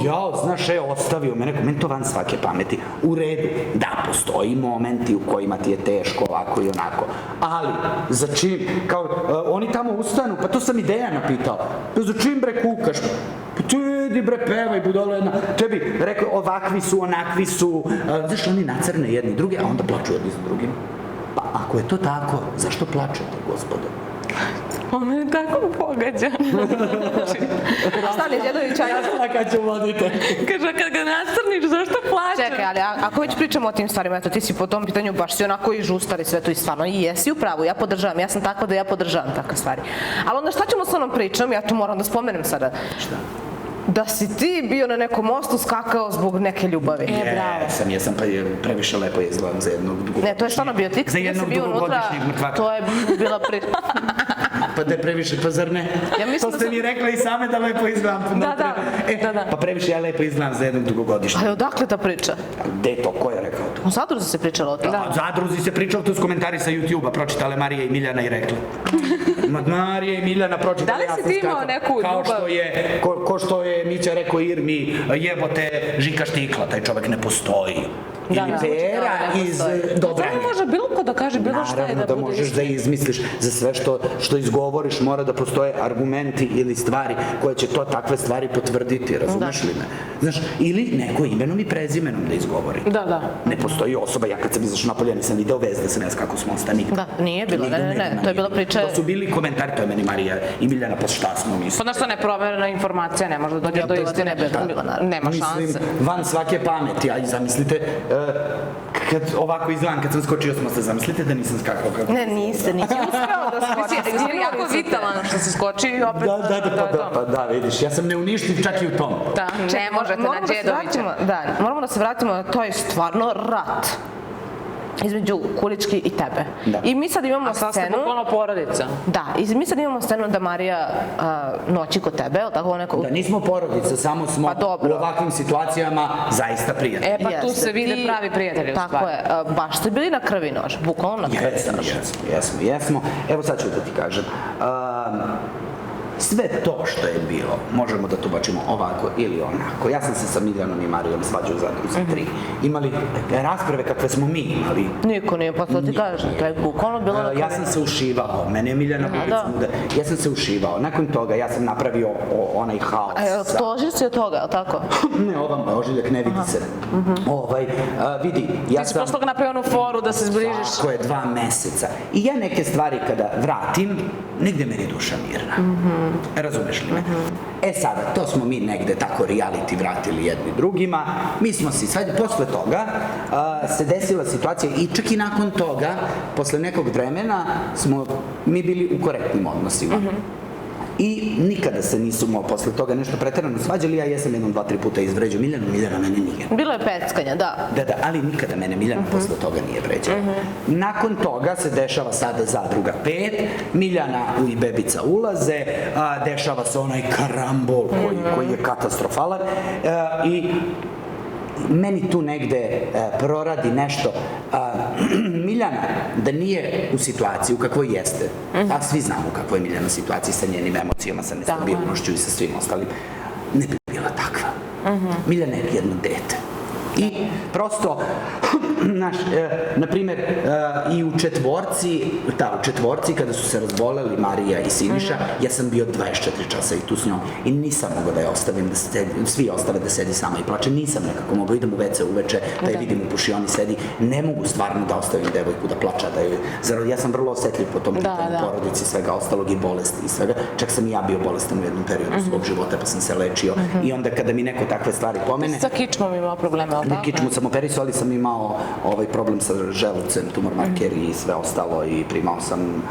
znaš, ostavio me neko, meni to van svake pameti. U redu, da, postoji momenti u kojima ti je teško, ovako i onako. Ali, za čim, kao, oni tamo ustanu, pa to sam i Dejana pitao, za čim bre kukaš? Pa ti idi bre, pevaj, budalo jedna. Tebi rekao, ovakvi su, onakvi su, znaš, oni nacrne jedni drugi, a onda plaču jedni za drugim. Pa ako je to tako, zašto plačete, gospodo? On me tako pogađa. Stani, Đedović, ajde. Ja kad ću vodite. Kaže, kad ga nacrniš, zašto plačeš? Čekaj, ali ako već pričamo o tim stvarima, eto ti si po tom pitanju baš si onako i žustari sve to i stvarno i jesi u pravu, ja podržavam, ja sam takva da ja podržavam takve stvari. Ali onda šta ćemo s onom pričom, ja tu moram da spomenem sada. Šta? Da si ti bio na nekom mostu skakao zbog neke ljubavi. Jesam, pa je previše lepo izgledam za jednog dugogodišnjeg. Ne, to je stvarno bio tik. Za jednog dugogodišnjeg mrtvaka. To je bila priča. Pa da je previše, pa zar ne? To ste mi rekla i same da lepo izgledam. Da. Pa previše ja lepo izgledam za jednog dugogodišnjeg. Ali odakle ta priča? Gde je to? Ko je rekao to? U Zadruzi se pričalo o tome. U Zadruzi se pričalo to s komentari sa YouTube-a. Pročitale Marija i Miljana i rekla. Marija i Miljana pročitale. Da li si ti imao neku ljubav? Ko što je Mića rekao Irmi, jebote Žika Štikla, taj čovek ne postoji. ili Pera iz Dobranje. Samo može bilo ko da kaže bilo šta je Naravno da možeš da izmisliš za sve što izgovoriš, mora da postoje argumenti ili stvari koje će takve stvari potvrditi, razumeš li me? Znaš, ili neko imenom i prezimenom da izgovori. Da. Ne postoji osoba, ja kad sam izašao napolje nisam video vez da se ne znam kako smo ostali. Da, nije bilo, ne, to je bila priča... To su bili komentari, to je meni Marija i Miljana, pa šta smo mislili? Pa znaš što, neproverena informacija, ne može da dođe do istine. Nema šanse. Van svake pameti, a i zamislite, kad ovako izgledam, kad sam skočio s mosta, zamislite da nisam skakao kako... Ne, nisi uspeo da skočiš. Mislim, jako vitalan što se skoči i opet... Da, vidiš, ja sam neuništiv čak i u tom. Da, ne možete na Đedovića. Da, moramo da se vratimo, to je stvarno rat između Kulički i tebe. I mi sad imamo scenu... A sad ste bukvalno porodica. Da, i mi sad imamo scenu da Marija noći kod tebe, ili tako neko... Da, nismo porodica, samo smo u ovakvim situacijama zaista prijatelji. Pa tu se vide pravi prijatelji u stvari. Tako je, baš ste bili na krvi nož, bukvalno na krvi nož. Jesmo. Evo sad ću da ti kažem. Sve to što je bilo, možemo da tumačimo ovako ili onako. Ja sam se sa Miljanom i Marijom svađao za 3. Imali rasprave kakve smo mi imali. Niko nije, pa to ti kažem, to je bukvalno bilo na krvi. Ja sam se ušivao, mene je Miljana ja sam se ušivao. Nakon toga ja sam napravio onaj haos. Tožiš si od toga, ali tako? Ne, ožiljak ne vidi se. Vidi, ja sam... Ti si posle toga napravio onu foru da se zbližiš. Tako je, 2 meseca. I ja neke stvari kada vratim, negde meni duša mirna. Razumeš li me? Sada, to smo mi negde tako reality vratili jedni drugima. Mi smo si sad, posle toga se desila situacija i čak i nakon toga, posle nekog vremena, smo mi bili u korektnim odnosima. I nikada se nismo posle toga nešto preterano svađali, ja jesam 1, 2, 3 puta izvređao Miljanu, Miljana mene nije. Bilo je peckanja, da. Da, ali nikada mene Miljana posle toga nije vređala. Nakon toga se dešava sada Zadruga 5, Miljana i Bebica ulaze, dešava se onaj karambol koji je katastrofalan i meni tu negde proradi nešto. Miljana, da nije u situaciji u kakvoj jeste, a svi znamo u kakvoj je Miljana situaciji sa njenim emocijama, sa nestabilnošću i sa svim ostalim, ne bi bila takva. Miljana je jedno dete. I prosto, na primjer, i u četvorci, kada su se razboleli Marija i Siniša, ja sam bio 24 časa i tu s njom i nisam mogao da je ostavim, svi ostave da sedi sama i plače, nisam nekako mogao, idem u WC uveče, da je vidim u pušioni sedi, ne mogu stvarno da ostavim devojku da plača, ja sam vrlo osetljiv po tom pitanju porodici, svega ostalog i bolesti i svega, čak sam i ja bio bolestan u jednom periodu svog života pa sam se lečio i onda kada mi neko takve stvari pomene... Sa kičmom imao problema, ali tako? Kičmu sam operisao, ali sam imao problem sa želucem, tumor marker i sve ostalo i primao sam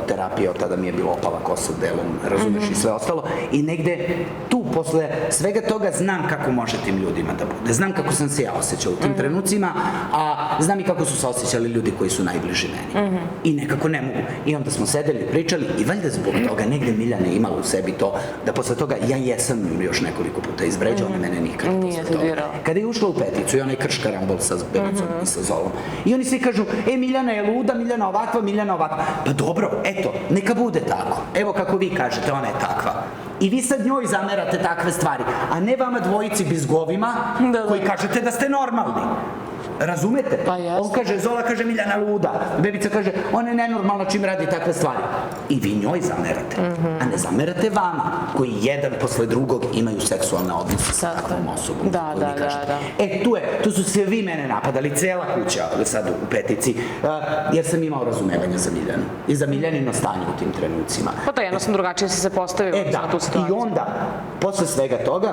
terapiju, od tada mi je bilo opala kosa delom, razumeš i sve ostalo i negde tu posle svega toga znam kako može tim ljudima da bude, znam kako sam se ja osjećao u tim trenucima, a znam i kako su se osjećali ljudi koji su najbliži meni i nekako ne mogu i onda smo sedeli, pričali i valjda zbog toga negde Miljana je imala u sebi to da posle toga ja jesam još nekoliko puta izvređao, ona mene nikad posle toga. Kada je ušla u peticu i onaj krš karambol sa Bebicom i sa Zolom. I oni svi kažu, Miljana je luda, Miljana ovakva, Miljana ovakva. Pa dobro, eto, neka bude tako. Evo kako vi kažete, ona je takva. I vi sad njoj zamerate takve stvari, a ne vama dvojici bizgovima koji kažete da ste normalni. Razumete? On kaže, Zola kaže Miljana luda, Bebica kaže ona je nenormalna čim radi takve stvari. I vi njoj zamerate, a ne zamerate vama, koji jedan posle drugog imaju seksualne odnose sa takvom osobom. Da. Tu su sve vi mene napadali, cela kuća sad u petici, jer sam imao razumevanja za Miljanu i za Miljanino stanje u tim trenucima. Pa to jednostavno drugačije se postavio na tu situaciju. I onda, posle svega toga,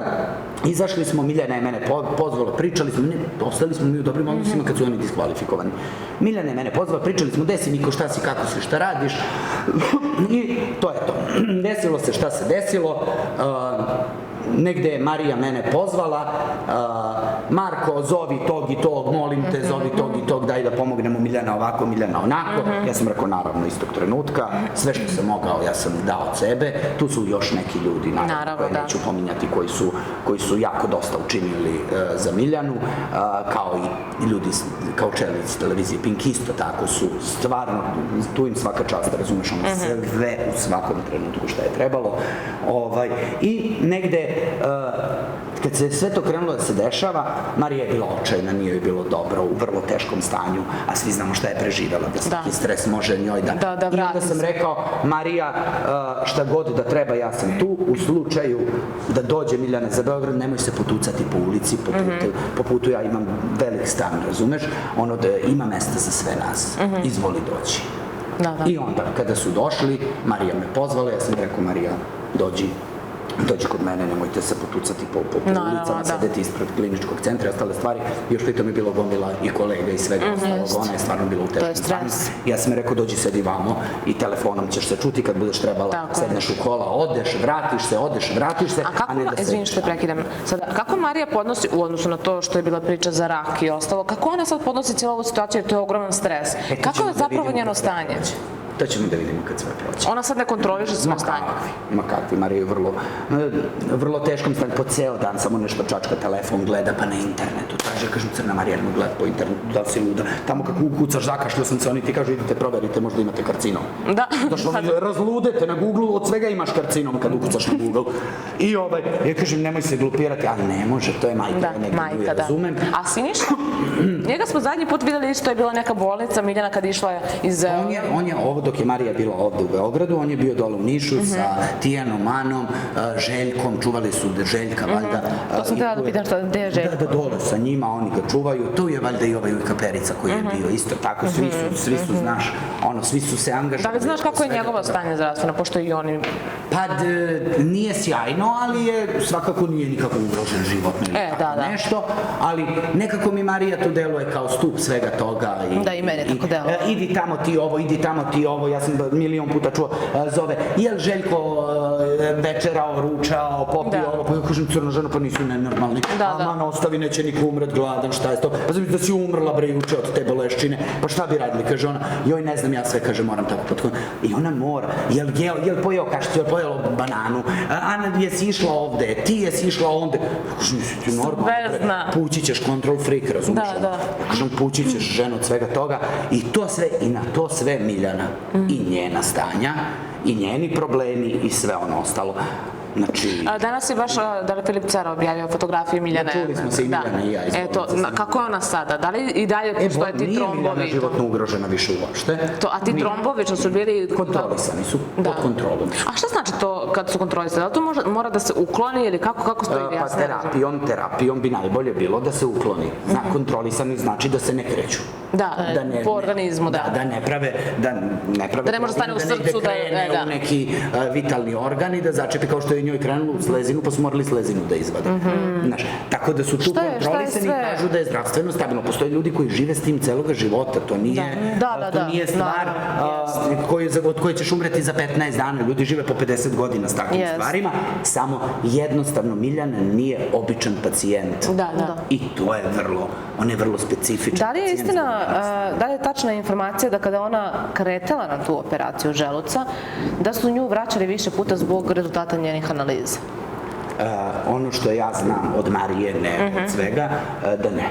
izašli smo, Miljana je mene pozvala, pričali smo, ostali smo mi u dobrim odnosima kad su oni diskvalifikovani. Miljana je mene pozvala, pričali smo, gde si Niko, šta si, kako si, šta radiš i to je to. Desilo se šta se desilo, negde je Marija mene pozvala, Marko, zovi tog i tog, molim te, zovi tog i tog, daj da pomognemo Miljana ovako, Miljana onako. Ja sam rekao, naravno, istog trenutka, sve što sam mogao, ja sam dao od sebe. Tu su još neki ljudi, naravno, koje neću pominjati, koji su jako dosta učinili za Miljanu, kao i ljudi, kao čelnici televizije Pink, isto tako su stvarno, tu im svaka čast, razumeš, ono sve u svakom trenutku šta je trebalo. I negde kad se sve to krenulo da se dešava, Marija je bila očajna, nije joj bilo dobro, u vrlo teškom stanju, a svi znamo šta je preživela, da svaki stres može njoj da... I onda sam rekao, Marija, šta god da treba, ja sam tu, u slučaju da dođe Miljana za Beograd, nemoj se potucati po ulici, po putu ja imam velik stan, razumeš? Ono da ima mesta za sve nas, izvoli doći. I onda, kada su došli, Marija me pozvala, ja sam rekao, Marija, dođi kod mene, nemojte se potucati po ulicama, sedeti ispred kliničkog centra i ostale stvari. Još pritom je bilo gomila i kolega i svega ostalog, ona je stvarno bila u teškom stanju. Ja sam rekao, dođi sedi vamo i telefonom ćeš se čuti kad budeš trebala, sedneš u kola, odeš, vratiš se, a ne da se... Izvini što te prekidam. Sada, kako Marija podnosi, u odnosu na to što je bila priča za rak i ostalo, kako ona sad podnosi cijelu ovu situaciju jer to je ogroman stres? Kako je zapravo njeno stanje? To ćemo da vidimo kad sve proći. Ona sad ne kontroliše svoje stanje. Ma kakvi, Marija je vrlo teškom stanju, po ceo dan samo nešto čačka telefon, gleda pa na internetu. Traže, kažem, Crna Marija, ne gleda po internetu, da li si luda. Tamo kako ukucaš, zakašljio sam se, oni ti kažu, idite proverite, možda imate karcinom. Da. Došlo mi, razludete na Google, od svega imaš karcinom kad ukucaš na Google. I ja kažem, nemoj se glupirati, ali ne može, to je majka, majka, da. Razumem. A Siniša? Njega smo zadnji put videli isto, je bila neka bolnica, Miljana kad išla iz... On je ovo dok je Marija bila ovde u Beogradu, on je bio dole u Nišu sa Tijanom, Anom, Željkom, čuvali su Željka, valjda. To sam htjela da pitam gde je Željko. Da, dole sa njima, oni ga čuvaju. Tu je valjda i ovaj Ujka Perica koji je bio isto tako, svi su, znaš, svi su se angažovali. Da li znaš kako je njegovo stanje zdravstveno, pošto i oni... Pa, nije sjajno, ali svakako nije nikako ugrožen životno ili tako nešto, ali nekako mi Marija tu deluje kao stup svega toga. Da, i mene tako deluje. Idi tamo ti ovo, ja sam milion puta čuo, zove, jel Željko večerao, ručao, popio ovo, pa ja kažem, crna žena, pa nisu nenormalni. Mana, ostavi, neće niko umret gladan, šta je to? Pa znam da si umrla, bre, juče od te boleščine, pa šta bi radili, kaže ona, joj, ne znam, ja sve, kaže, moram tako potkoniti. I ona mora, jel pojeo kašicu, jel pojelo bananu, Ana, jesi išla ovde, ti jesi išla ovde. Kažem, nisi ti normalno, bre, pući ćeš control freak, razumiješ? Kažem, pući ćeš ženu od svega toga i to sve, i na to sve Miljana i njena stanja i njeni problemi i sve ono ostalo. Znači... Danas je baš Dara Filip Car objavio fotografije Miljane. Čuli smo se i Miljana i ja. Eto, kako je ona sada? Da li i dalje postoje ti trombovi? Nije Miljana životno ugrožena više uopšte. A ti trombovi što su bili... Kontrolisani su, pod kontrolom. A šta znači to kad su kontrolisani? Da li to mora da se ukloni ili kako stoji jasno? Pa terapijom bi najbolje bilo da se ukloni. Kontrolisani znači da se ne kreću. Da, po organizmu, da. Da ne prave... Da ne može stane u srcu, da krene u neki vitalni organ i da začepi kao što je njoj krenulo u slezinu, pa su morali slezinu da izvade. Tako da su tu kontrolisani i kažu da je zdravstveno stabilno. Postoje ljudi koji žive s tim celoga života. To nije stvar od koje ćeš umreti za 15 dana. Ljudi žive po 50 godina s takvim stvarima. Samo jednostavno Miljana nije običan pacijent. I to je vrlo specifičan. Da li je istina, da li je tačna informacija da kada ona kretala na tu operaciju želuca, da su nju vraćali više puta zbog rezultata njenih analiza? Ono što ja znam od Marije, ne od svega, da ne.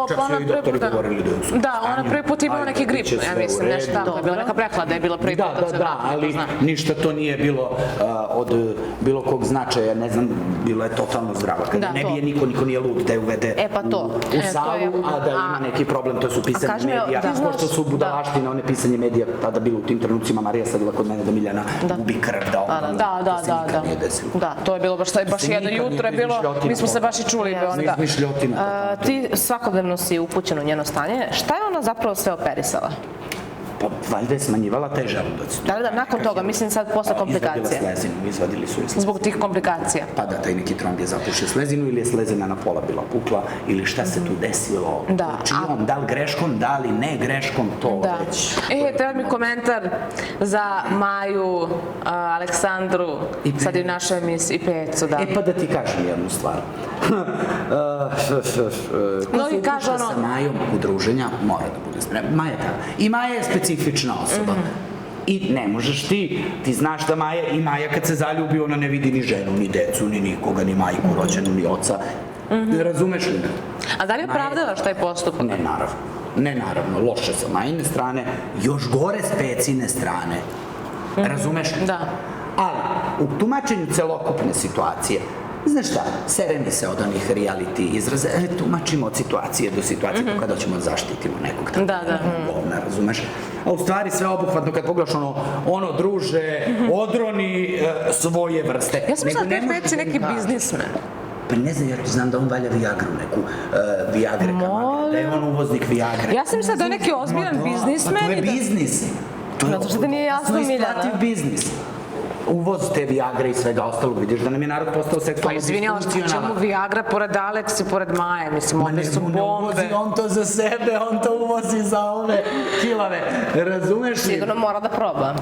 Čak su joj doktori govorili da je u sustanju. Da, ona prvi put imala neki grip, ja mislim, nešto tako, je bila neka prehlada, je bila prvi put da se vrati. Ali ništa to nije bilo od bilo kog značaja, ne znam, bila je totalno zdrava. Kada ne bije niko nije lud da je uvede u salu, a da ima neki problem, to su pisanje medija. Pošto su budalaštine, one pisanje medija, tada bilo u tim trenucima, Marija sadila kod mene da Miljana gubi krv, da se nikad nije desilo. Da, to je bilo baš jedno jutro je bilo, mi smo se baš i čuli. Ti svakodnevno si upućen u njeno stanje. Šta je ona zapravo sve operisala? Pa valjda je smanjivala taj želudac. Da, nakon toga, mislim sad posle komplikacije. Izvadili su je slezinu. Zbog tih komplikacija? Pa da, taj neki tromb je zapušio slezinu ili je slezina na pola bila pukla ili šta se tu desilo. Čijom, da li greškom, da li ne greškom, to već. Treba mi komentar za Maju, Aleksandru, sad i u našoj emisiji, i Pecu, da. Pa da ti kažem jednu stvar. Ko se upušta sa Majom u druženja, mora da bude spreman. Maja je tako. I Maja je specifična osoba. I ne možeš ti znaš da Maja kad se zaljubi, ona ne vidi ni ženu, ni decu, ni nikoga, ni majku rođenu, ni oca. Razumeš li me? A da li je opravdavaš taj postupak? Ne, naravno. Loše sa Majine strane, još gore s Pecine strane. Razumeš li? Da. Ali, u tumačenju celokupne situacije, Znaš šta, sere mi se od onih reality izraza, tumačimo od situacije do situacije, kao kada ćemo zaštitimo nekog tako govna, razumeš? A u stvari sve obuhvatno, kad pogledaš ono druže, odroni svoje vrste. Ja sam mislila da je Peci neki biznismen. Pa ne znam, ja znam da on valja Viagru, neku Viagre kamane, da je on uvoznik Viagre. Ja sam mislila da je neki ozbiljan biznismen. Pa to je biznis. Zato što ti nije jasno, Miljana. Isplativ biznis. Uvoz te Viagre i svega ostalog, vidiš da nam je narod postao seksualno disfunkcionalan. Pa izvini, ali čemu Viagra pored Alex i pored Maje, mislim, one su bombe. Ne uvozi on to za sebe, on to uvozi za ove kilave, razumeš li? Sigurno mora da proba.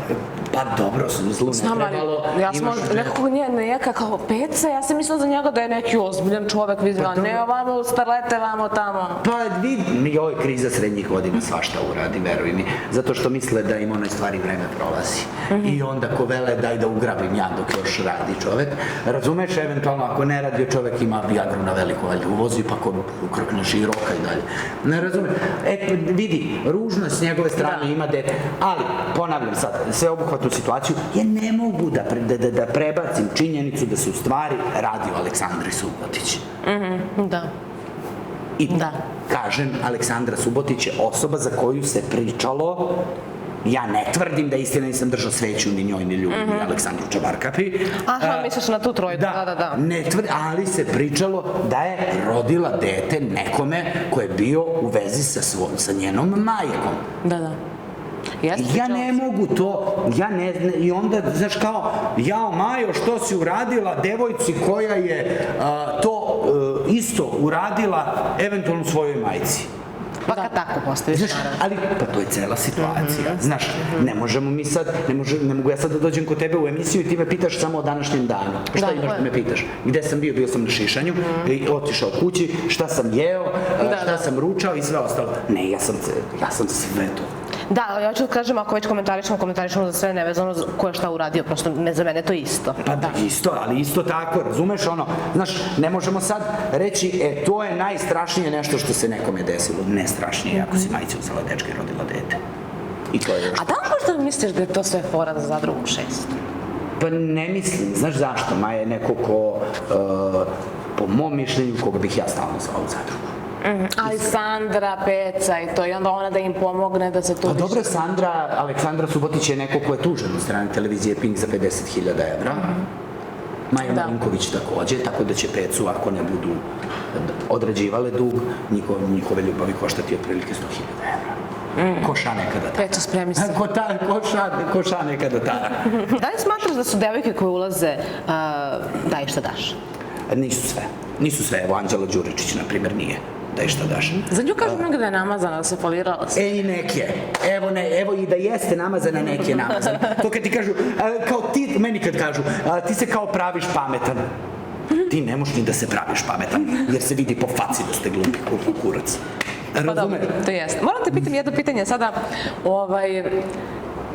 Pa dobro, zlu ne trebalo. Ja sam nekako neka kao Peca, ja sam mislila za njega da je neki ozbiljan čovek, vidjela, ne ovamo starlete, vamo tamo. Pa vidi, ovo je kriza srednjih godina, svašta uradi, veruj mi, zato što misle da im onoj stvari vreme prolazi. I onda ko vele daj da ugrabim ja dok još radi čovek. Razumeš, eventualno ako ne radi čovek ima Viagru na veliko, valjda uvozi pa ko ukrkne široka i dalje. Ne razumeš? Vidi, ružno s njegove strane ima dete, ali ponavljam sad, sve obuhvatnu situaciju, ja ne mogu da prebacim činjenicu da se u stvari radi o Aleksandri Subotić. Da. I kažem, Aleksandra Subotić je osoba za koju se pričalo. Ja ne tvrdim da istina nisam držao sveću ni njoj, ni ljudi, ni Aleksandru Čabarkapi. Aha, misliš na tu trojku, da. Ne tvrdim, ali se pričalo da je rodila dete nekome ko je bio u vezi sa njenom majkom. Da. Ja ne mogu to, i onda, znaš kao, jao Majo, što si uradila devojci koja je to isto uradila eventualno svojoj majci? Pa kad tako postaviš, naravno. Ali, pa to je cela situacija. Znaš, ne možemo mi sad, ne mogu ja sad da dođem kod tebe u emisiju i ti me pitaš samo o današnjem danu. Šta imaš da me pitaš? Gde sam bio? Bio sam na šišanju, otišao kući, šta sam jeo, šta sam ručao i sve ostalo. Ne, ja sam sve to. Da, ja ću da kažem, ako već komentarišemo za sve nevezano ko je šta uradio, prosto ne za mene to isto. Pa da, isto, ali isto tako, razumeš ono, znaš, ne možemo sad reći, to je najstrašnije nešto što se nekome desilo, ne strašnije, ako si majci uzela dečka i rodila dete. I to je još. A da li možda misliš da je to sve fora za Zadrugu 6? Pa ne mislim, znaš zašto, Maja je neko ko, po mom mišljenju, koga bih ja stalno zvao u Zadrugu. Ali Sandra, Peca i to, i onda ona da im pomogne da se to... Pa dobro, Aleksandra Subotić je neko ko je tužen od strane televizije Pink za 50.000 evra. Maja Marinković takođe, tako da će Pecu, ako ne budu odrađivale dug, njihove ljubavi koštati otprilike 100.000 evra. Ko ša nekada tara. Peco, spremi se. Ko ša nekada tara. Da li smatraš da su devojke koje ulaze daj šta daš? Nisu sve. Evo, Anđela Đuričić, na primjer, nije. Daj šta daš. Za nju kažu mnogo da je namazana, da se folirala se. I neke. Evo i da jeste namazana, neke namazana. To kad ti kažu, kao ti, meni kad kažu, ti se kao praviš pametan. Ti ne možeš ni da se praviš pametan, jer se vidi po faci da ste glupi kurac. Pa dobro, to jeste. Moram te pitam jedno pitanje sada,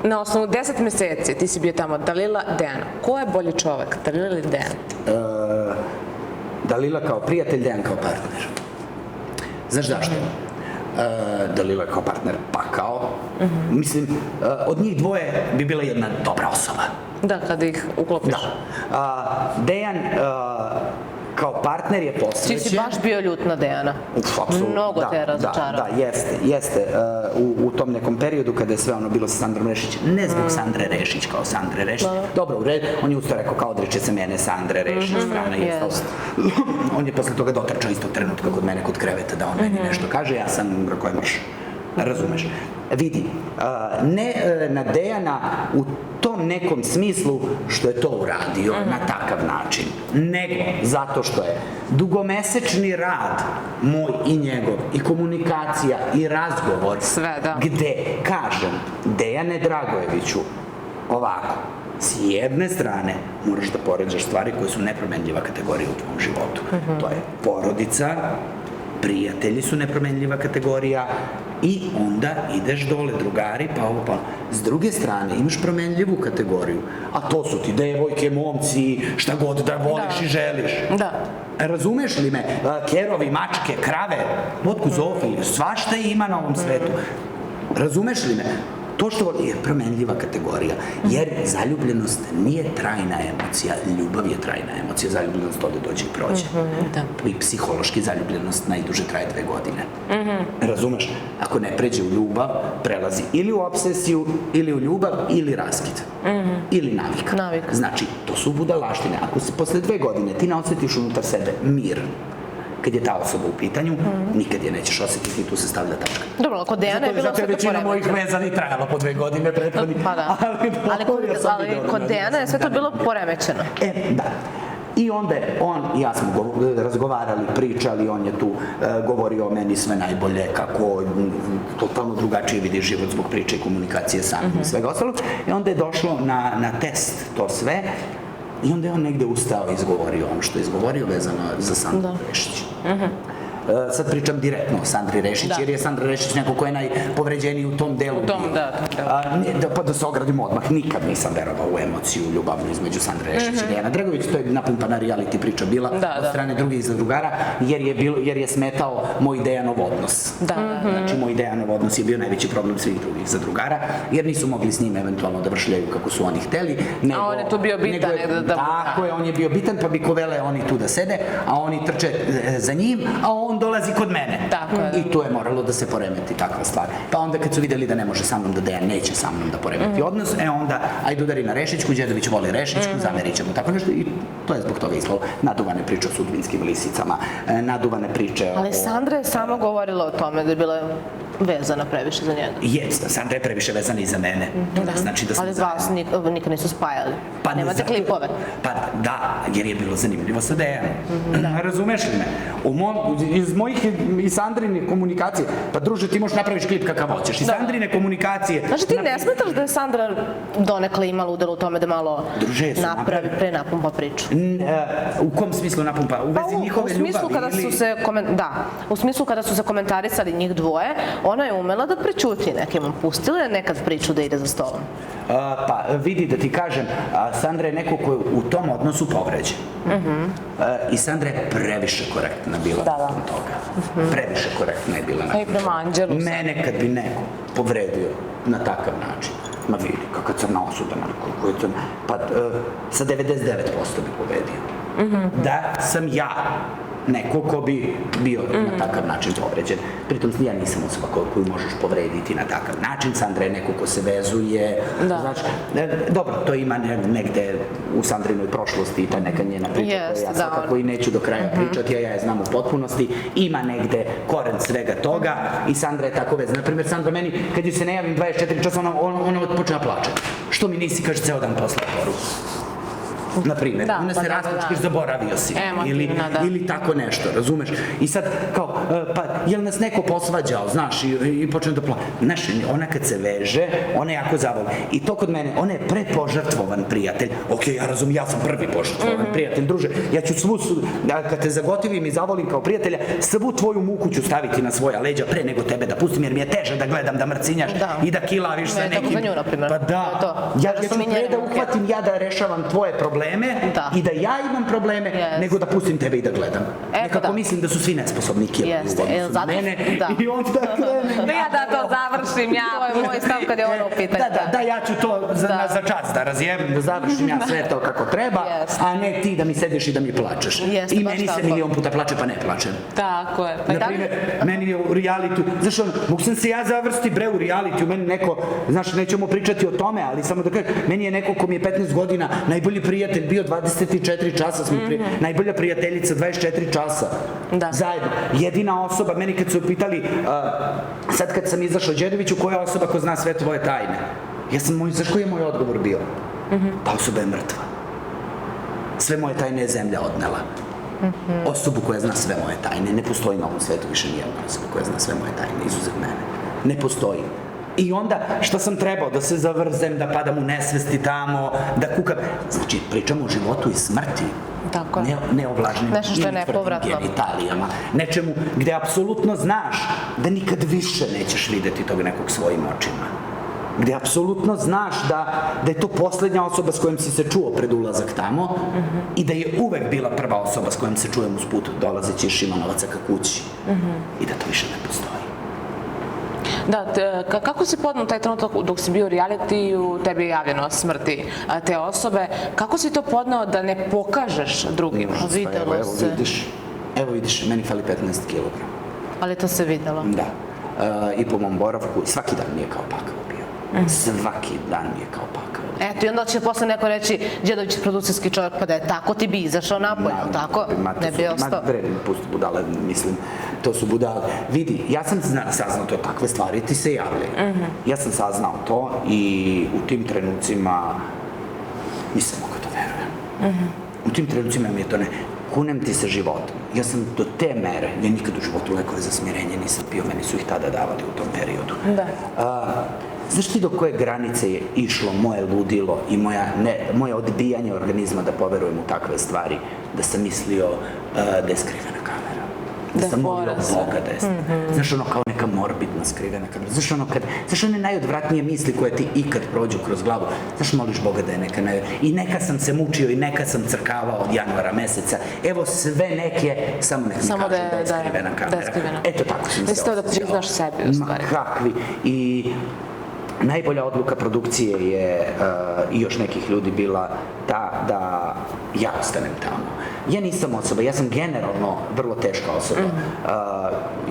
na osnovu 10 meseci ti si bio tamo, Dalila, Dejan. Ko je bolji čovek, Dalila ili Dejan? Dalila kao prijatelj, Dejan kao partner. Znaš zašto? Dalila kao partner, pa kao. Mislim, od njih dvoje bi bila jedna dobra osoba. Da, kada ih uklopiš. Da. Dejan kao partner je posvećen. Ti si baš bio ljut na Dejana. Mnogo te je razočarao. Da, jeste. U tom nekom periodu kada je sve ono bilo sa Sandrom Rešić, ne zbog Sandre Rešić kao Sandre Rešić. Dobro, u redu, on je usto rekao kao odreće se mene Sandre Rešić, strana je stala. On je posle toga dotrčao istog trenutka kod mene kod kreveta da on meni nešto kaže, ja sam rekao je mrš. Razumeš? Vidi, ne na Dejana u tom nekom smislu što je to uradio na takav način, nego zato što je dugomesečni rad moj i njegov i komunikacija i razgovor gde kažem Dejane Dragojeviću ovako, s jedne strane moraš da poređaš stvari koje su nepromenljiva kategorija u tvom životu. To je porodica, prijatelji su nepromenljiva kategorija i onda ideš dole, drugari, pa ovo pa. S druge strane, imaš promenljivu kategoriju, a to su ti devojke, momci, šta god da voliš i želiš. Da. Razumeš li me? Kerovi, mačke, krave, vodku, zoofiliju, svašta ima na ovom svetu. Razumeš li me? To što je promenljiva kategorija, jer zaljubljenost nije trajna emocija, ljubav je trajna emocija, zaljubljenost ovde dođe i prođe. I psihološki zaljubljenost najduže traje 2 godine. Razumeš? Ako ne pređe u ljubav, prelazi ili u obsesiju, ili u ljubav, ili raskid. Ili navika. Znači, to su budalaštine. Ako se posle 2 godine ti ne osjetiš unutar sebe mir, kad je ta osoba u pitanju, nikad je nećeš osjetiti i tu se stavlja tačka. Dobro, kod Dejana je bilo sve to poremećeno. Zato je većina mojih veza ni trajalo po 2 godine prethodnih. Pa da. Ali kod Dejana je sve to bilo poremećeno. Da. I onda on i ja smo razgovarali, pričali, on je tu govorio o meni sve najbolje, kako totalno drugačije vidi život zbog priče i komunikacije sa mnom i svega ostalog. I onda je došlo na test to sve i onda je on negde ustao i izgovorio ono što je izgovorio vezano za Sandru Rešić. Sad pričam direktno o Sandri Rešić, jer je Sandra Rešić neko ko je najpovređeniji u tom delu bio. Pa da se ogradimo odmah, nikad nisam verovao u emociju ljubavnu između Sandre Rešić i Dejana Dragović, to je napumpana reality priča bila od strane drugih zadrugara, jer je smetao moj Dejanov odnos. Znači, moj Dejanov odnos je bio najveći problem svih drugih zadrugara, jer nisu mogli s njim eventualno da vršljaju kako su oni hteli. A on je tu bio bitan. Tako je, on je bio bitan, pa bi kovele oni tu da sede, a oni trče za njim, a on dolazi kod mene. I tu je moralo da se poremeti takva stvar. Pa onda kad su videli da ne može sa mnom, da Dejan neće sa mnom da poremeti odnos, onda ajde udari na Rešićku, Đedović voli Rešićku, zamerit ćemo tako nešto i to je zbog toga ispalo. Naduvane priče o sudbinskim lisicama, naduvane priče o... Ali Sandra je samo govorila o tome da je bila vezana previše za njega. Sandra je previše vezana i za mene. Ali vas nikad nisu spajali. Nemate klipove. Pa da, jer je bilo zanimljivo sa Dejanom. Razumeš li me? Iz mojih i Sandrine komunikacije, pa druže, ti možeš napraviš klip kakav hoćeš. I Sandrine komunikacije... Znači ti ne smetaš da je Sandra donekle imala udjel u tome da malo napumpa priču? U kom smislu napumpa? U vezi njihove ljubavi? U smislu kada su se komentarisali njih dvoje, ona je umela da prećuti nekim. Pustila je nekad priču da ide za stolom. Pa vidi da ti kažem, Sandra je neko ko je u tom odnosu povređen. I Sandra je previše korektna bila nakon toga. Previše korektna je bila nakon toga. I prema Anđelu. Mene kad bi neko povredio na takav način, ma vidi, kakva crna osuda, pa sa 99% bi pobedio. Da sam ja neko ko bi bio na takav način povređen. Pritom ja nisam osoba koju možeš povrediti na takav način. Sandra je neko ko se vezuje. Znači, dobro, to ima negde u Sandrinoj prošlosti i ta neka njena priča koja ja svakako i neću do kraja pričati, ja je znam u potpunosti. Ima negde koren svega toga i Sandra je tako vezana. Naprimjer, Sandra meni, kad ju se ne javim 24 časa, ona počne da plače. Što mi nisi, kaže, ceo dan posle poruku. Naprimjer, onda se rasplačkiš, zaboravio si, ili tako nešto, razumeš? I sad, kao, pa, jel nas neko posvađao, znaš, i počne da plaća. Znaš, ona kad se veže, ona je jako zavolja. I to kod mene, ona je prepožrtvovan prijatelj. Ok, ja razumim, ja sam prvi požrtvovan prijatelj, druže. Ja ću kad te zagotivim i zavolim kao prijatelja, svu tvoju muku ću staviti na svoja leđa pre nego tebe da pustim, jer mi je teže da gledam da mrcinjaš i da kilaviš sa nekim. Tako za nju, na primjer. Pa da, ja ću pre da uhvatim, ja da rešavam tvoje probleme i da ja imam probleme, nego da pustim tebe i da gledam. Nekako mislim da su svi nesposobni kilani u odnosu na mene i onda krenem. Ja da to završim, to je moj stav kad je ono u pitanju. Da, ja ću to za čas da razjebim, da završim ja sve to kako treba, a ne ti da mi sediš i da mi plačeš. I meni se milion puta plače, pa ne plačem. Tako je. Naprimjer, meni je u realitiju, znaš, mogu sam se ja završiti bre u realitiju, meni neko, znaš, nećemo pričati o tome, ali samo da kažem, meni je neko ko mi je 15 godina najbolji prijatelj bio 24 časa smo najbolja prijateljica 24 časa zajedno. Jedina osoba, meni kad su pitali, sad kad sam izašao Đedoviću, koja osoba ko zna sve tvoje tajne? Znaš koji je moj odgovor bio? Ta osoba je mrtva. Sve moje tajne je zemlja odnela. Osobu koja zna sve moje tajne. Ne postoji na ovom svetu više nijedna osoba koja zna sve moje tajne, izuzev mene. Ne postoji. I onda, šta sam trebao? Da se zavrzem, da padam u nesvesti tamo, da kukam. Znači, pričamo o životu i smrti. Ne o vlažnim i tvrdim genitalijama. Nečemu gde apsolutno znaš da nikad više nećeš videti tog nekog svojim očima. Gde apsolutno znaš da je to poslednja osoba s kojom si se čuo pred ulazak tamo i da je uvek bila prva osoba s kojom se čujem uz put dolazeći iz Šimanovaca ka kući. I da to više ne postoji. Da, kako si podnao taj trenutak dok si bio u realitiju, tebi je javljeno o smrti te osobe, kako si to podnao da ne pokažeš drugima? Videlo se. Evo vidiš, meni fali 15 kilograma. Ali to se videlo. Da. I po mom boravku, svaki dan mi je kao pakao bio. Svaki dan mi je kao pakao. Eto, i onda će posle neko reći, Đedović je produkcijski čovjek, pa da je tako, ti bi izašao napolje, tako? Ne bi ostao. Pusti budale, mislim, to su budale. Vidi, ja sam saznao to, takve stvari ti se javljaju. Ja sam saznao to i u tim trenucima nisam mogao da verujem. U tim trenucima mi je to kunem ti se životom. Ja sam do te mere, ja nikad u životu lekove za smirenje nisam pio, meni su ih tada davali u tom periodu. Da. Znaš ti do koje granice je išlo moje ludilo i moje odbijanje organizma da poverujem u takve stvari, da sam mislio da je skrivena kamera. Da sam molio Boga da je skrivena. Znaš ono kao neka morbidna skrivena kamera. Znaš one najodvratnije misli koje ti ikad prođu kroz glavu. Znaš moliš Boga da je neka I neka sam se mučio i neka sam crkavao od januara meseca. Evo sve neke, samo nek mi kažu da je skrivena kamera. Eto tako sam se osjećao. Da priznaš sebi u stvari. Kakvi. I najbolja odluka produkcije je i još nekih ljudi bila ta da ja ostanem tamo. Ja nisam osoba, ja sam generalno vrlo teška osoba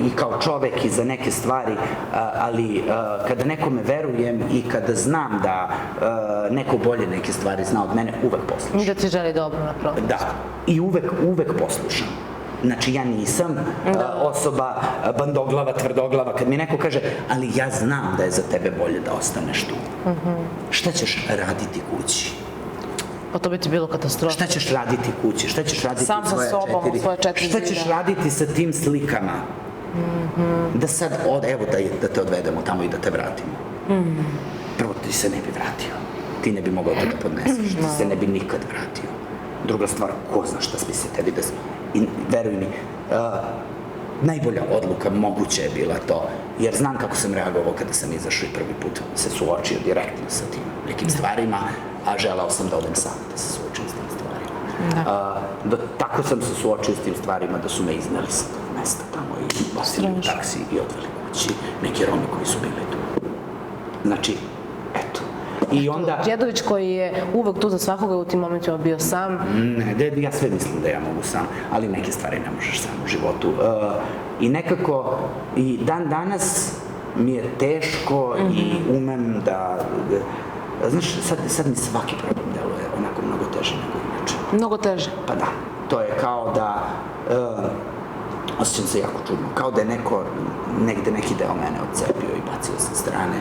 i kao čovek i za neke stvari, ali kada nekome verujem i kada znam da neko bolje neke stvari zna od mene, uvek poslušam. I da ti želi dobro na produkciju. Da, i uvek poslušam. Znači, ja nisam osoba bandoglava, tvrdoglava. Kad mi neko kaže, ali ja znam da je za tebe bolje da ostaneš tu. Šta ćeš raditi kući? Pa to bi ti bilo katastrofa. Šta ćeš raditi kući? Šta ćeš raditi sam sa sobom, u svoje 4 zida. Šta ćeš raditi sa tim slikama? Da sad, evo da te odvedemo tamo i da te vratimo. Prvo, ti se ne bi vratio. Ti ne bi mogao to da podneseš. Ti se ne bi nikad vratio. Druga stvar, ko zna šta bi se tebi desilo. I veruj mi, najbolja odluka moguće je bila to, jer znam kako sam reagovao kada sam izašao i prvi put se suočio direktno sa tim nekim stvarima, a želao sam da odem sam da se suočim s tim stvarima. Tako sam se suočio s tim stvarima da su me izneli sa tog mesta tamo i bacili u taksi i odveli kući neki Romi koji su bili tu. Znači, eto. I onda... Đedović koji je uvek tu za svakoga u tim momentima bio sam. Ne, ja sve mislim da ja mogu sam, ali neke stvari ne možeš sam u životu. I nekako, i dan danas mi je teško i umem da... Znaš, sad mi svaki problem deluje onako mnogo teže nego inače. Mnogo teže? Pa da. To je kao da... Osjećam se jako čudno. Kao da je neko negde neki deo mene odcepio i bacio sa strane.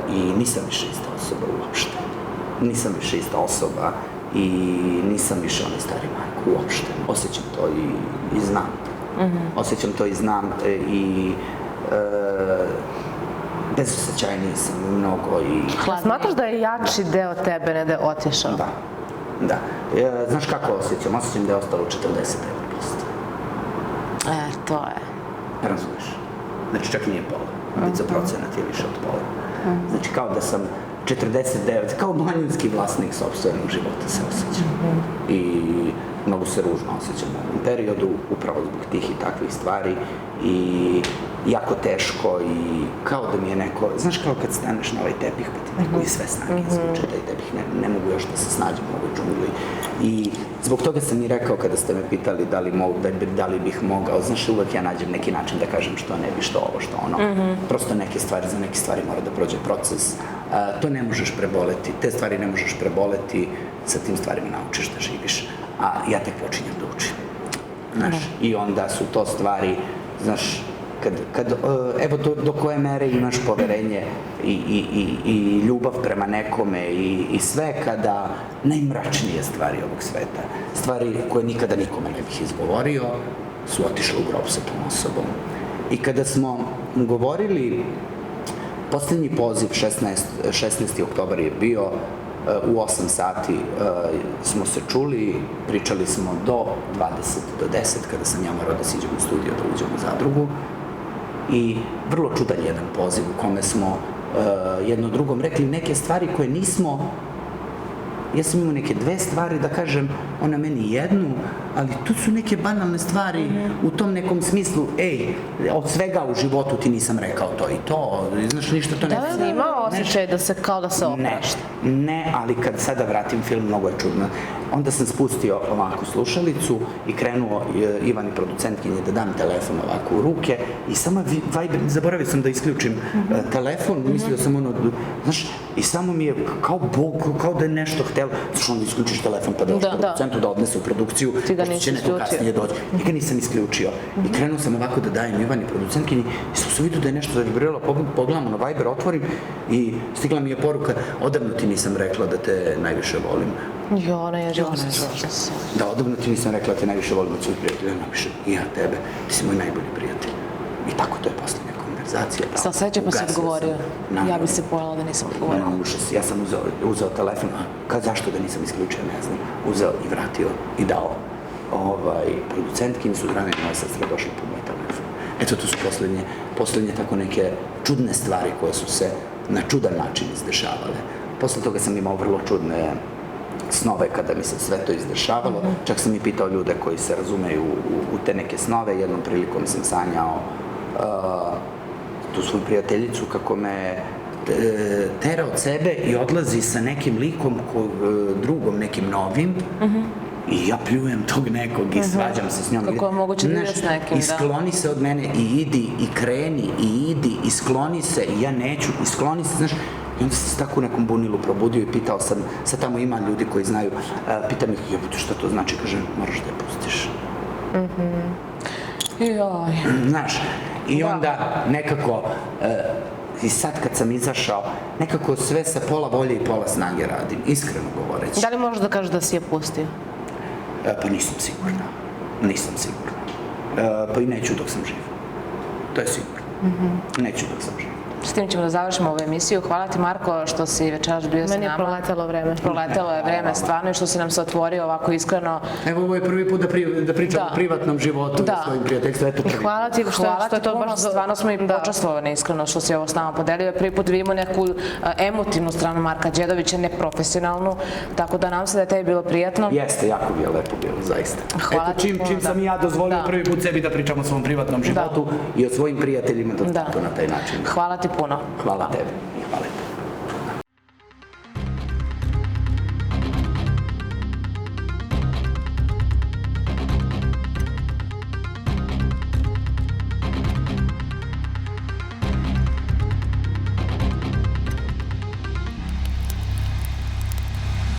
I nisam više ista osoba uopšte. Nisam više ista osoba i nisam više onaj stari Marko uopšte. Osjećam to i znam. Osjećam to i znam i bezosjećajniji sam mnogo i... Smatraš da je jači deo tebe, ne da je otišao? Da. Znaš kako osjećam? Osjećam da je ostalo 49%. To je. Razumeš? Znači čak nije pola. Za procenat je više od pola. Znači kao da sam 49, kao manjinski vlasnik sopstvenog života se osjećam. I mnogo se ružno osjećam u ovom periodu, upravo zbog tih i takvih stvari i jako teško i kao da mi je neko, znaš kao kad staneš na ovaj tepih pa ti neko i sve snage izvuče taj tepih, ne mogu još da se snađem u ovoj džungli. I zbog toga sam i rekao kada ste me pitali da li bih mogao, znaš uvek ja nađem neki način da kažem što ne bi, što ovo, što ono. Prosto za neke stvari mora da prođe proces. To ne možeš preboleti, te stvari ne možeš preboleti, sa tim stvarima naučiš da živiš. A ja tek počinjem da učim. Znaš, i onda su to stvari, znaš, evo do koje mere imaš poverenje i ljubav prema nekome i sve kada najmračnije stvari ovog sveta, stvari koje nikada nikome ne bih izgovorio, su otišle u grob sa tom osobom. I kada smo govorili, poslednji poziv, 16. oktobar je bio, u 8 sati smo se čuli, pričali smo do 20, do 10, kada sam ja morao da siđem u studio, da uđem u zadrugu. I vrlo čudan jedan poziv u kome smo jedno drugom rekli neke stvari koje nismo... Ja sam imao neke 2 stvari da kažem, ona meni jednu, ali tu su neke banalne stvari u tom nekom smislu, ej, od svega u životu ti nisam rekao to i to, znaš, ništa to ne... Da li ima osjećaj da se kao da se oprašta? Ne, ali kad sada vratim film, mnogo je čudno. Onda sam spustio ovako slušalicu i krenuo Ivani producentkinje da dam telefon ovako u ruke i samo zaboravio sam da isključim telefon, mislio sam ono, znaš, i samo mi je kao Bog, kao da je nešto htelo, znaš, onda isključiš telefon pa daš producentu da odnese u produkciju, pošto će neko kasnije doći. I ga nisam isključio. I krenuo sam ovako da dajem Ivani producentkinji i sam se vidio da je nešto zavibriralo, pogledam na Viber, otvorim i stigla mi je poruka, odavno ti nisam rekla da te najviše volim. Jona je žena. Da, odavno ti nisam rekla da te najviše volim od svojih prijatelja, najviše i ja tebe, ti si moj najbolji prijatelj. I tako to je poslednja konverzacija. Sa osjećaj pa si odgovorio. Ja bi se pojela da nisam odgovorila. Užas, ja sam uzeo telefon, a zašto da nisam isključio, ne znam, uzeo i vratio i dao producentkinji, sutradan je moja sestra došla po moj telefon. Eto, tu su poslednje tako neke čudne stvari koje su se na čudan način izdešavale. Posle toga sam imao vrlo čudne snove kada mi se sve to izdešavalo. Čak sam i pitao ljude koji se razumeju u te neke snove. Jednom prilikom sam sanjao tu svoju prijateljicu kako me tera od sebe i odlazi sa nekim likom drugom, nekim novim. I ja pljujem tog nekog i svađam se s njom. Kako je moguće da ide s nekim, da. I skloni se od mene i idi i kreni i idi i skloni se i ja neću i skloni se, znaš. I onda sam se tako u nekom bunilu probudio i pitao sam, sad tamo ima ljudi koji znaju, pitam ih, jebote, šta to znači? Kaže, moraš da je pustiš. Znaš, i onda nekako, i sad kad sam izašao, nekako sve sa pola volje i pola snage radim, iskreno govoreći. Da li možeš da kažeš da si je pustio? Pa nisam sigurna. Pa i neću dok sam živ. To je sigurno. Neću dok sam živ. S tim ćemo da završimo ovu emisiju. Hvala ti, Marko, što si večeras bio sa nama. Meni je proletelo vreme. Proletelo je vreme, stvarno, i što si nam se otvorio ovako iskreno. Evo, ovo je prvi put da pričam o privatnom životu i svojim prijateljstvom. Hvala ti što je to baš... Stvarno smo i počastvovani iskreno što si ovo s nama podelio. Prvi put vidimo neku emotivnu stranu Marka Đedovića, neprofesionalnu, tako da nam se da je tebi bilo prijatno. Jeste, jako bi je lepo bilo, zaista. Hvala ti. Eto, čim sam i ja dozvolio prvi put sebi da pričam o svom privatnom životu i o svojim prijateljima, da tako na taj način. Hvala ti puno. Hvala tebi. Hvala.